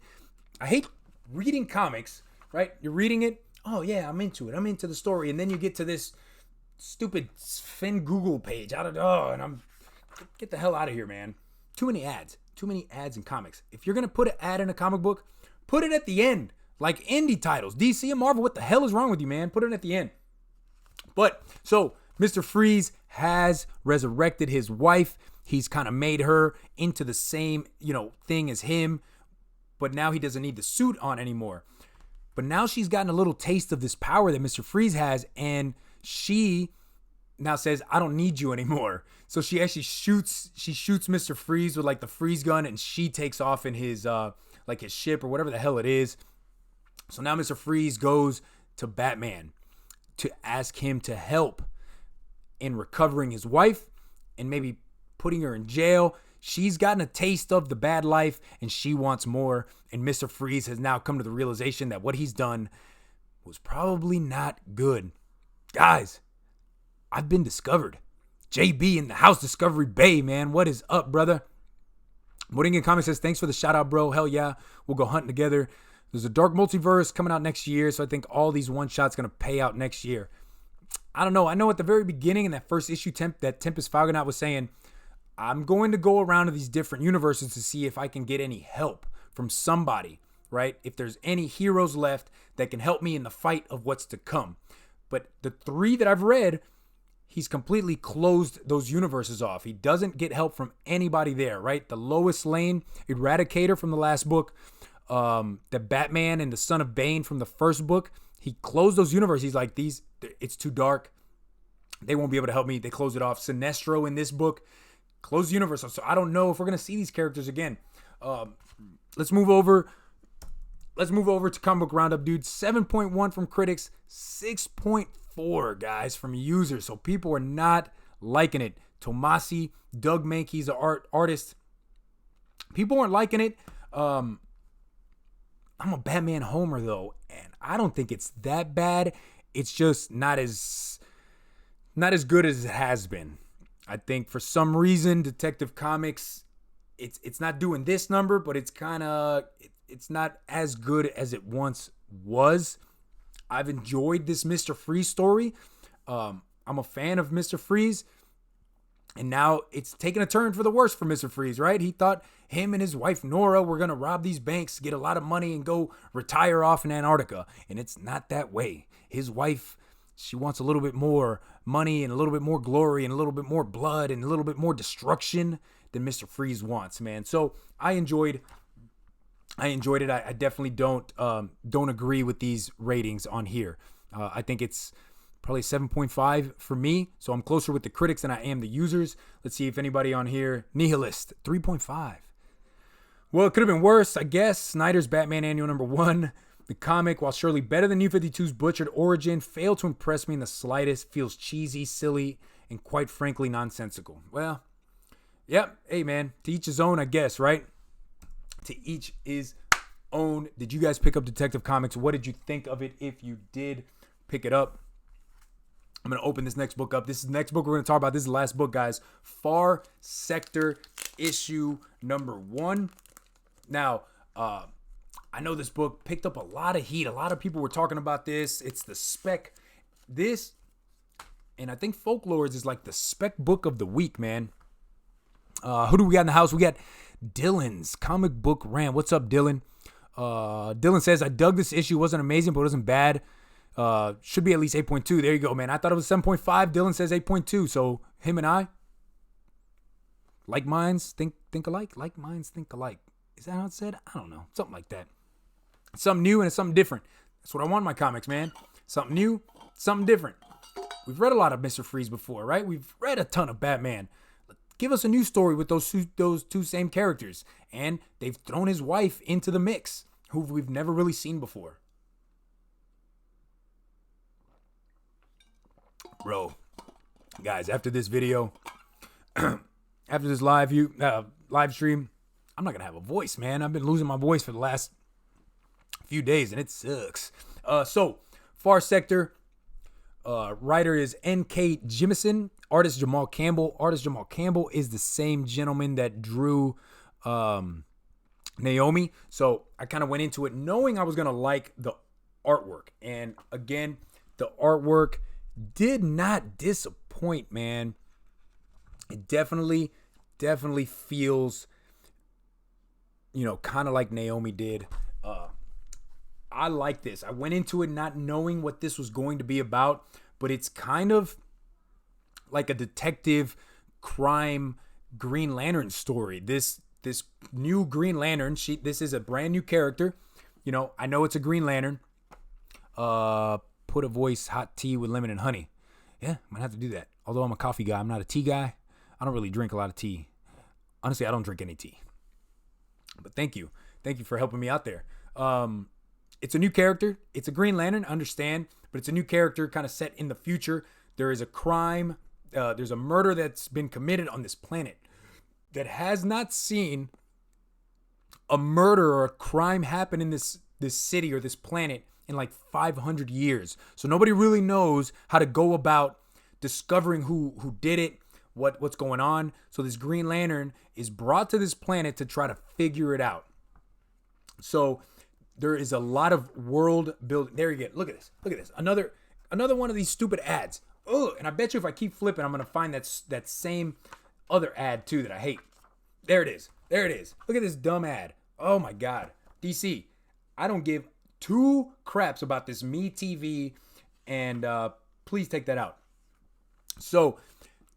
reading comics, right? You're reading it. Oh yeah, I'm into it. I'm into the story. And then you get to this stupid Finn Google page. And I'm, get the hell out of here, man. Too many ads in comics. If you're going to put an ad in a comic book, put it at the end. Like indie titles, DC and Marvel, what the hell is wrong with you, man? Put it at the end. But, so, Mr. Freeze has resurrected his wife. He's kind of made her into the same, thing as him. But now he doesn't need the suit on anymore. But now she's gotten a little taste of this power that Mr. Freeze has. And she now says, I don't need you anymore. So she actually shoots Mr. Freeze with like the freeze gun. And she takes off in his, his ship or whatever the hell it is. So now Mr. Freeze goes to Batman to ask him to help in recovering his wife and maybe putting her in jail. She's gotten a taste of the bad life and she wants more. And Mr. Freeze has now come to the realization that what he's done was probably not good. Guys, I've been discovered. JB in the house, Discovery Bay, man. What is up, brother? Moringan Comics says, thanks for the shout out, bro. Hell yeah. We'll go hunting together. There's a Dark Multiverse coming out next year, so I think all these one-shots going to pay out next year. I don't know. I know at the very beginning in that first issue, that Tempest Falconaut was saying, I'm going to go around to these different universes to see if I can get any help from somebody, right? If there's any heroes left that can help me in the fight of what's to come. But the 3 that I've read, he's completely closed those universes off. He doesn't get help from anybody there, right? The Lois Lane Eradicator from the last book, the Batman and the Son of Bane from the first book, he closed those universes. He's like, it's too dark. They won't be able to help me. They closed it off. Sinestro in this book closed the universe. So I don't know if we're going to see these characters again. Let's move over to Comic Book Roundup, dude. 7.1 from critics, 6.4, guys, from users. So people are not liking it. Tomasi, Doug Mankey's the artist. People aren't liking it. I'm a Batman homer, though, and I don't think it's that bad. It's just not as good as it has been. I think for some reason, Detective Comics, it's not doing this number, but it's not as good as it once was. I've enjoyed this Mr. Freeze story. I'm a fan of Mr. Freeze. And now it's taken a turn for the worse for Mr. Freeze, right? He thought him and his wife Nora were going to rob these banks, get a lot of money, and go retire off in Antarctica. And it's not that way. His wife, she wants a little bit more money and a little bit more glory and a little bit more blood and a little bit more destruction than Mr. Freeze wants, man. So I enjoyed it. I definitely don't agree with these ratings on here. I think it's Probably 7.5 for me. So I'm closer with the critics than I am the users. Let's see if anybody on here. Nihilist, 3.5. Well, it could have been worse, I guess. Snyder's Batman Annual #1. The comic, while surely better than New 52's butchered origin, failed to impress me in the slightest. Feels cheesy, silly, and quite frankly nonsensical. Well, yep. Hey, man. To each his own, I guess, right? To each his own. Did you guys pick up Detective Comics? What did you think of it if you did pick it up? I'm going to open this next book up. This is the next book we're going to talk about. This is the last book, guys. Far Sector issue #1. Now, I know this book picked up a lot of heat. A lot of people were talking about this. It's the spec. This, and I think Folklords is like the spec book of the week, man. Who do we got in the house? We got Dylan's Comic Book Rant. What's up, Dylan? Dylan says, I dug this issue. It wasn't amazing, but it wasn't bad. Should be at least 8.2. There you go, man. I thought it was 7.5. Dylan says 8.2. So him and I, like minds think alike. Like minds think alike. Is that how it said? I don't know. Something like that. Something new and it's something different. That's what I want in my comics, man. Something new, something different. We've read a lot of Mr. Freeze before, right? We've read a ton of Batman. Give us a new story with those two same characters. And they've thrown his wife into the mix, who we've never really seen before. Bro, guys, after this video, after this live stream, I'm not going to have a voice, man. I've been losing my voice for the last few days, and it sucks. So, Far Sector, writer is N.K. Jemisin, artist Jamal Campbell. Artist Jamal Campbell is the same gentleman that drew Naomi. So, I kind of went into it knowing I was going to like the artwork. And again, the artwork did not disappoint, man. It definitely feels, kind of like Naomi did. I like this. I went into it not knowing what this was going to be about, but it's kind of like a detective crime Green Lantern story. This new Green Lantern, this is a brand new character. I know it's a Green Lantern. Put a voice, hot tea with lemon and honey. Yeah, I'm gonna have to do that. Although I'm a coffee guy, I'm not a tea guy. I don't really drink a lot of tea. Honestly, I don't drink any tea. But thank you for helping me out there. It's a new character. It's a Green Lantern, I understand, but it's a new character kind of set in the future. There is a crime. There's a murder that's been committed on this planet that has not seen a murder or a crime happen in this city or this planet in like 500 years. So nobody really knows how to go about discovering who did it, what's going on. So this Green Lantern is brought to this planet to try to figure it out. So there is a lot of world building. There you go. Look at this. Another one of these stupid ads. Oh, and I bet you if I keep flipping, I'm gonna find that same other ad too that I hate. There it is. Look at this dumb ad. Oh my God. DC, I don't give two craps about this MeTV, and please take that out. So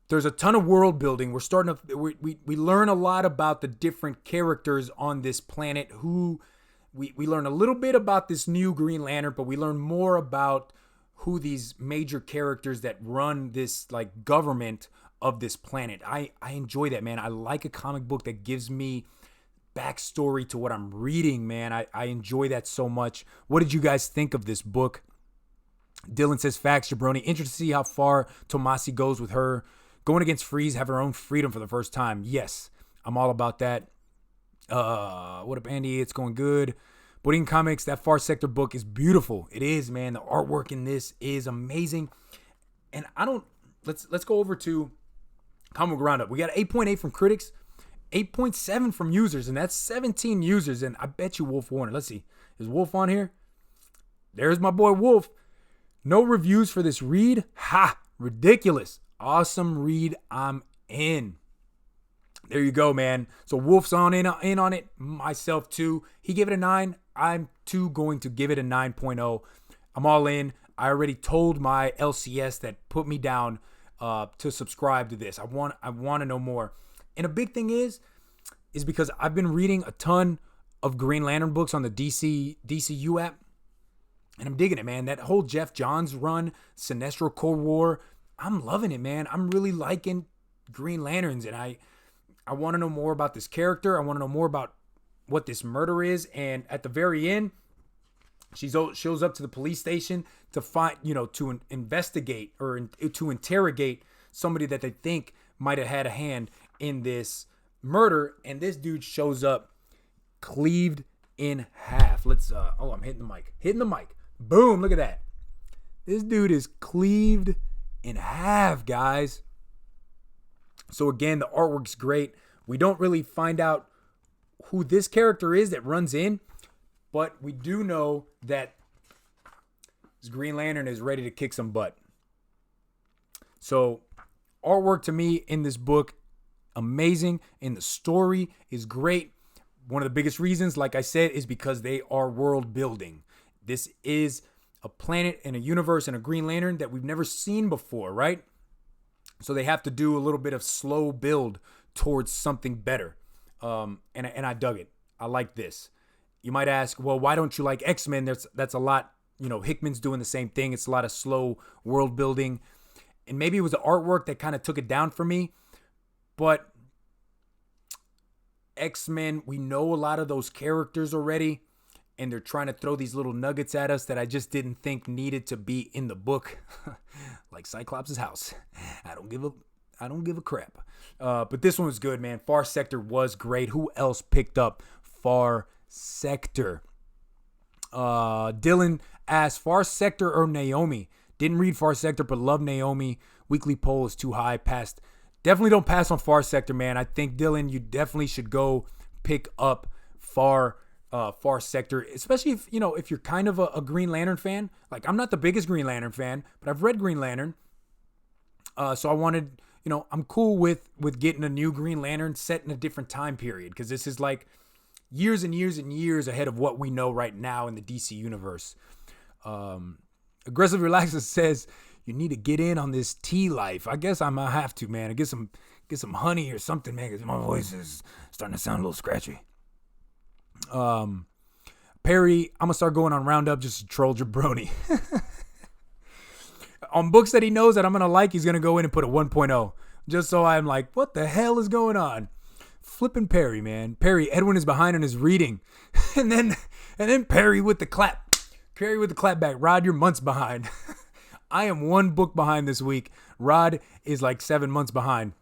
there's a ton of world building. We're starting to we learn a lot about the different characters on this planet. Who we learn a little bit about this new Green Lantern, but we learn more about who these major characters that run this like government of this planet. I enjoy that, man. I like a comic book that gives me backstory to what I'm reading, man. I enjoy that so much. What did you guys think of this book? Dylan says, facts, Jabroni. Interested to see how far Tomasi goes with her. Going against Freeze, have her own freedom for the first time. Yes, I'm all about that. What up, Andy? It's going good. Boudin Comics, that Far Sector book is beautiful. It is, man. The artwork in this is amazing. And let's go over to Comic Book Roundup. We got 8.8 from critics, 8.7 from users, and that's 17 users. And I bet you Wolf Warner. Let's see. Is Wolf on here? There's my boy Wolf. No reviews for this read. Ha! Ridiculous. Awesome read. I'm in. There you go, man. So Wolf's in on it. Myself too. He gave it a 9. I'm too going to give it a 9.0. I'm all in. I already told my LCS that put me down to subscribe to this. I want to know more. And a big thing is because I've been reading a ton of Green Lantern books on the DCU app. And I'm digging it, man. That whole Jeff Johns run, Sinestro Corps War, I'm loving it, man. I'm really liking Green Lanterns, and I want to know more about this character. I want to know more about what this murder is. And at the very end, she shows up to the police station to find, to investigate or to interrogate somebody that they think might have had a hand in this murder. And this dude shows up cleaved in half. I'm hitting the mic. Boom, look at that. This dude is cleaved in half, guys. So again, the artwork's great. We don't really find out who this character is that runs in, but we do know that this Green Lantern is ready to kick some butt. So artwork to me in this book, amazing, and the story is great. One of the biggest reasons, like I said, is because they are world building. This is a planet and a universe and a Green Lantern that we've never seen before, right? So they have to do a little bit of slow build towards something better. And I dug it. I like this. You might ask, well, why don't you like X-Men? That's a lot, Hickman's doing the same thing. It's a lot of slow world building. And maybe it was the artwork that kind of took it down for me. But X-Men, we know a lot of those characters already. And they're trying to throw these little nuggets at us that I just didn't think needed to be in the book. Like Cyclops' house. I don't give a crap. But this one was good, man. Far Sector was great. Who else picked up Far Sector? Dylan asked, Far Sector or Naomi? Didn't read Far Sector, but love Naomi. Weekly poll is too high. Definitely don't pass on Far Sector, man. I think, Dylan, you definitely should go pick up Far Sector, especially if you're kind of a Green Lantern fan. Like, I'm not the biggest Green Lantern fan, but I've read Green Lantern. So I wanted, I'm cool with getting a new Green Lantern set in a different time period, because this is like years and years and years ahead of what we know right now in the DC universe. Aggressive Relaxer says, you need to get in on this tea life. I guess I might have to, man. Get some honey or something, man, because my voice is starting to sound a little scratchy. Perry, I'm gonna start going on Roundup just to troll Jabroni. On books that he knows that I'm gonna like, he's gonna go in and put a 1.0, just so I'm like, what the hell is going on? Flipping Perry, man. Perry, Edwin is behind on his reading. and then Perry with the clap. Perry with the clap back. Rod, you're months behind. I am one book behind this week. Rod is like 7 months behind.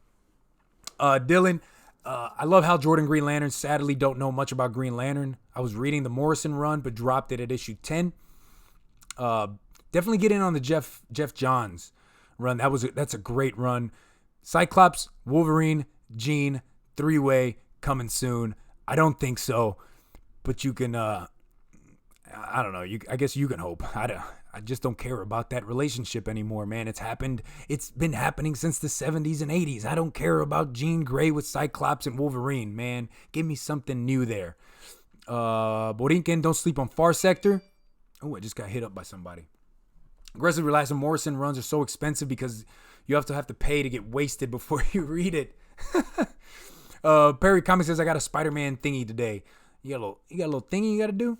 Dylan, I love Hal Jordan Green Lantern. Sadly, don't know much about Green Lantern. I was reading the Morrison run, but dropped it at issue 10. Definitely get in on the Jeff Johns run. That's a great run. Cyclops, Wolverine, Jean, 3-way coming soon. I don't think so, but you can. I don't know. I guess you can hope. I just don't care about that relationship anymore, man. It's been happening since the 70s and 80s. I don't care about Jean Grey with Cyclops and Wolverine, man. Give me something new there. Borinquen, don't sleep on Far Sector. Oh, I just got hit up by somebody. Aggressive Relaxer Morrison runs are so expensive because you have to pay to get wasted before you read it. Perry Comics says, I got a Spider-Man thingy today. You got a little thingy you got to do?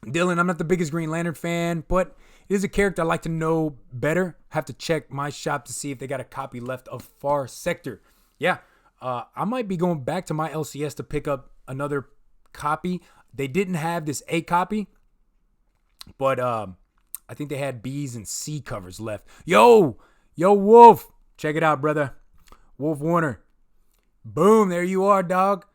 Dylan, I'm not the biggest Green Lantern fan, but it is a character I like to know better. Have to check my shop to see if they got a copy left of Far Sector. Yeah, I might be going back to my LCS to pick up another copy. They didn't have this A copy, but I think they had B's and C covers left. Yo, Wolf, check it out, brother. Wolf Warner. Boom, there you are, dog.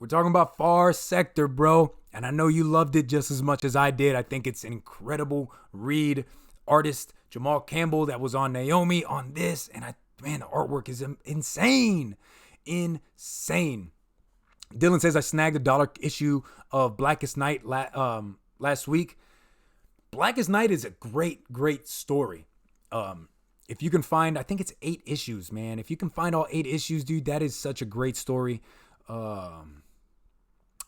We're talking about Far Sector, bro. And I know you loved it just as much as I did. I think it's an incredible read. Artist Jamal Campbell that was on Naomi on this. And the artwork is insane. Insane. Dylan says, I snagged a $1 issue of Blackest Night last week. Blackest Night is a great, great story. If you can find, I think it's 8 issues, man. If you can find all 8 issues, dude, that is such a great story.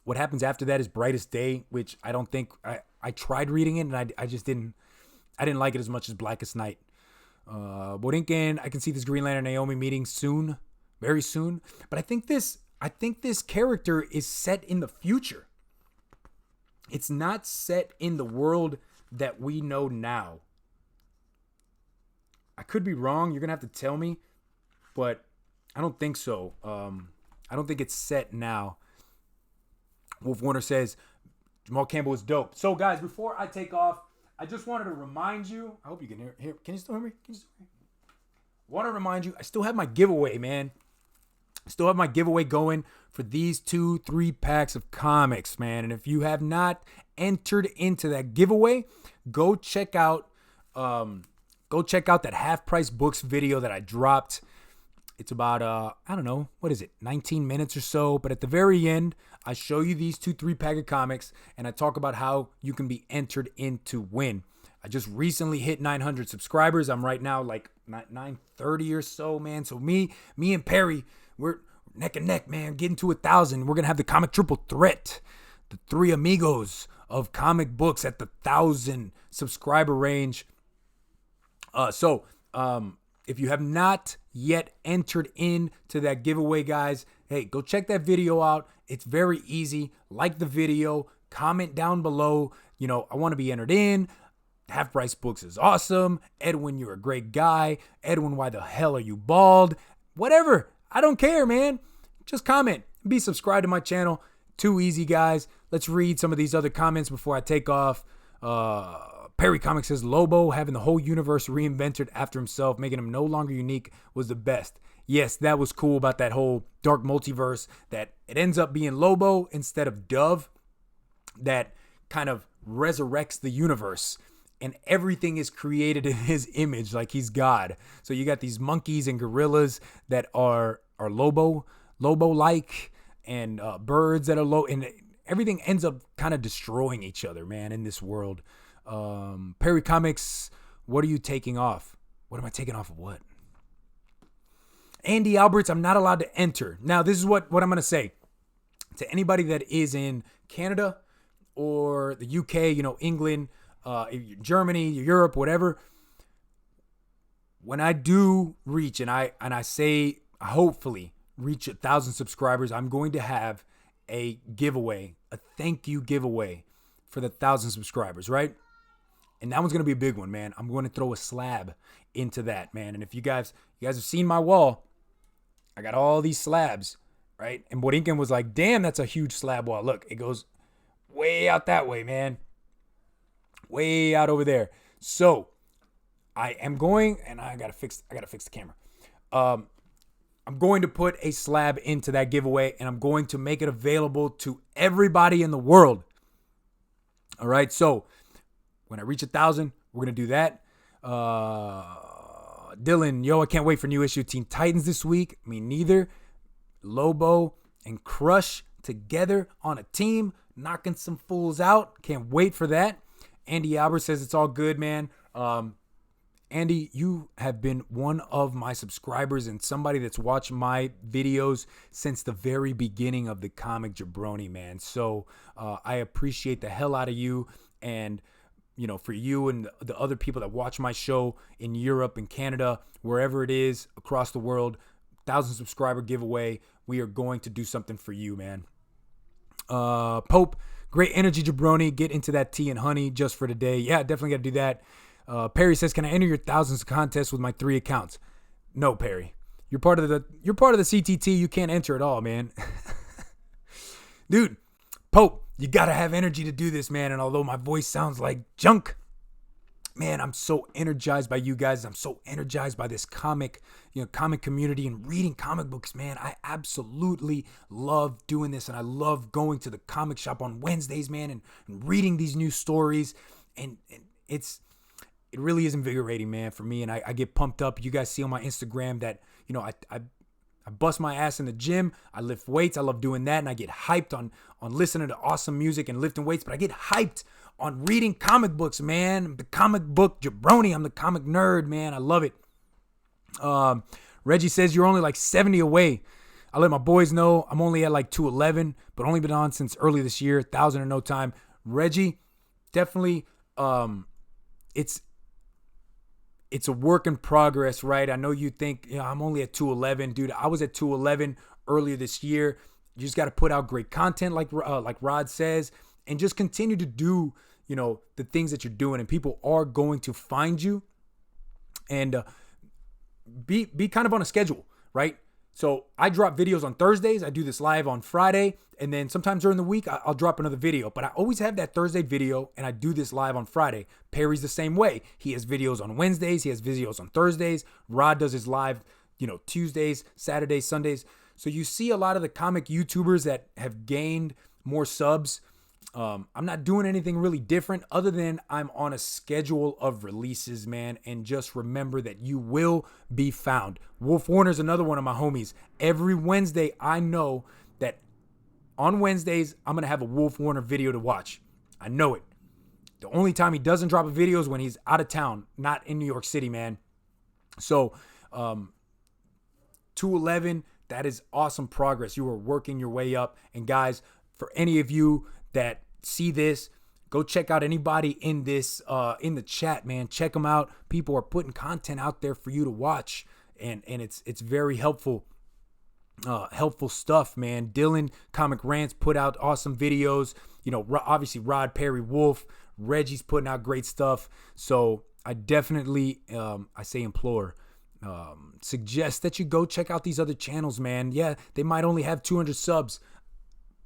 What happens after that is Brightest Day, which I don't think I tried reading it and I just didn't like it as much as Blackest Night. Borinquen, I can see this Green Lantern Naomi meeting soon, very soon. But I think this character is set in the future. It's not set in the world that we know now. I could be wrong. You're going to have to tell me, but I don't think so. I don't think it's set now. Wolf Warner says Jamal Campbell is dope. So, guys, before I take off, I just wanted to remind you. I hope you can hear. Can you still hear me? Want to remind you, I still have my giveaway, man. Still have my giveaway going for these 2-3 packs of comics, man. And if you have not entered into that giveaway, go check out that Half Price Books video that I dropped. It's about I don't know, what is it, 19 minutes or so. But at the very end, I show you these 2-3 pack of comics, and I talk about how you can be entered in to win. I just recently hit 900 subscribers. I'm right now like 930 or so, man. So me and Perry, we're neck and neck, man. Getting to 1,000. We're gonna have the comic triple threat, the three amigos of comic books at the 1,000 subscriber range. If you have not yet entered into that giveaway, guys, hey, go check that video out. It's very easy. Like the video, comment down below. You know, I want to be entered in. Half Price Books is awesome. Edwin, you're a great guy. Edwin, why the hell are you bald? Whatever. I don't care, man. Just comment. Be subscribed to my channel. Too easy, guys. Let's read some of these other comments before I take off. Perry Comics says, Lobo having the whole universe reinvented after himself, making him no longer unique, was the best. Yes, that was cool about that whole dark multiverse, that it ends up being Lobo instead of Dove, that kind of resurrects the universe. And everything is created in his image, like he's God. So you got these monkeys and gorillas that are Lobo-like, and birds that are low, and everything ends up kind of destroying each other, man, in this world. Perry Comics, what are you taking off? What am I taking off of what? Andy Alberts, I'm not allowed to enter. Now, this is what I'm going to say. To anybody that is in Canada or the UK, England, Germany, Europe, whatever. When I do reach, and I say hopefully reach 1,000 subscribers, I'm going to have a giveaway, a thank you giveaway for the 1,000 subscribers, right? And that one's going to be a big one, man. I'm going to throw a slab into that, man. And if you guys have seen my wall, I got all these slabs, right? And Borinquen was like, damn, that's a huge slab wall. Look, it goes way out that way, man. Way out over there. So I am going, and I gotta fix the camera. I'm going to put a slab into that giveaway, and I'm going to make it available to everybody in the world. All right. So when I reach 1,000, we're gonna do that. Dylan, yo, I can't wait for new issue Teen Titans this week. Me neither. Lobo and Crush together on a team, knocking some fools out. Can't wait for that. Andy Albert says it's all good, man. Andy, you have been one of my subscribers and somebody that's watched my videos since the very beginning of the Comic Jabroni, man. So I appreciate the hell out of you. And, for you and the other people that watch my show in Europe and Canada, wherever it is across the world, 1,000 subscriber giveaway. We are going to do something for you, man. Pope, great energy, Jabroni. Get into that tea and honey just for today. Yeah, definitely got to do that. Perry says, can I enter your thousands contest with my 3 accounts? No, Perry. You're part of the CTT. You can't enter at all, man. Dude, Pope, you got to have energy to do this, man. And although my voice sounds like junk, man, I'm so energized by you guys. I'm so energized by this comic community and reading comic books, man. I absolutely love doing this, and I love going to the comic shop on Wednesdays, man, and reading these new stories. And it really is invigorating, man, for me. And I get pumped up. You guys see on my Instagram that, I bust my ass in the gym. I lift weights. I love doing that. And I get hyped on listening to awesome music and lifting weights. But I get hyped on reading comic books, man. I'm the comic book jabroni. I'm the comic nerd, man. I love it. Reggie says you're only like 70 away. I let my boys know I'm only at like 211, but only been on since early this year. 1,000 in no time. Reggie, definitely, it's a work in progress, right? I know you think, I'm only at 211. Dude, I was at 211 earlier this year. You just got to put out great content like Rod says, and just continue to do, the things that you're doing, and people are going to find you. And be kind of on a schedule, right? So I drop videos on Thursdays. I do this live on Friday. And then sometimes during the week, I'll drop another video. But I always have that Thursday video, and I do this live on Friday. Perry's the same way. He has videos on Wednesdays. He has videos on Thursdays. Rod does his live, Tuesdays, Saturdays, Sundays. So you see a lot of the comic YouTubers that have gained more subs. I'm not doing anything really different other than I'm on a schedule of releases, man. And just remember that you will be found. Wolf Warner's another one of my homies. Every Wednesday, I know that on Wednesdays, I'm going to have a Wolf Warner video to watch. I know it. The only time he doesn't drop a video is when he's out of town, not in New York City, man. So, 211, that is awesome progress. You are working your way up. And guys, for any of you that see this, go check out anybody in this in the chat, man. Check them out. People are putting content out there for you to watch, and it's very helpful stuff, man. Dylan Comic Rants put out awesome videos. Obviously Rod, Perry, Wolf, Reggie's putting out great stuff. So I definitely suggest that you go check out these other channels, man. Yeah, they might only have 200 subs,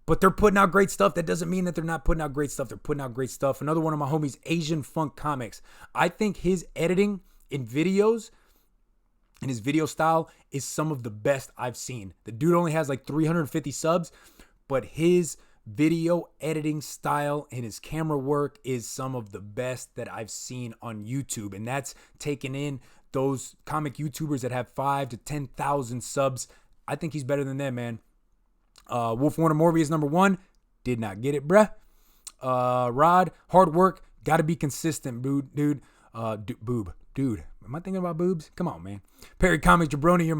but they're putting out great stuff. That doesn't mean that they're not putting out great stuff. They're putting out great stuff. Another one of my homies, Asian Funk Comics. I think his editing in videos and his video style is some of the best I've seen. The dude only has like 350 subs, but his video editing style and his camera work is some of the best that I've seen on YouTube. And that's taking in those comic YouTubers that have 5,000 to 10,000 subs. I think he's better than them, man. Wolf Warner Morbius #1. Did not get it, bruh. Rod, hard work. Got to be consistent, dude. Dude. Am I thinking about boobs? Come on, man. Perry Comics Jabroni, you're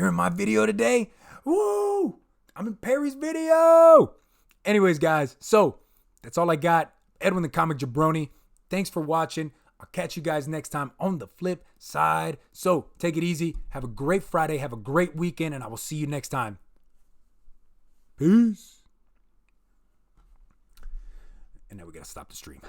in my video today. Woo! I'm in Perry's video. Anyways, guys, so that's all I got. Edwin the Comic Jabroni. Thanks for watching. I'll catch you guys next time on the flip side. So take it easy. Have a great Friday. Have a great weekend, and I will see you next time. Peace. And now we got to stop the stream.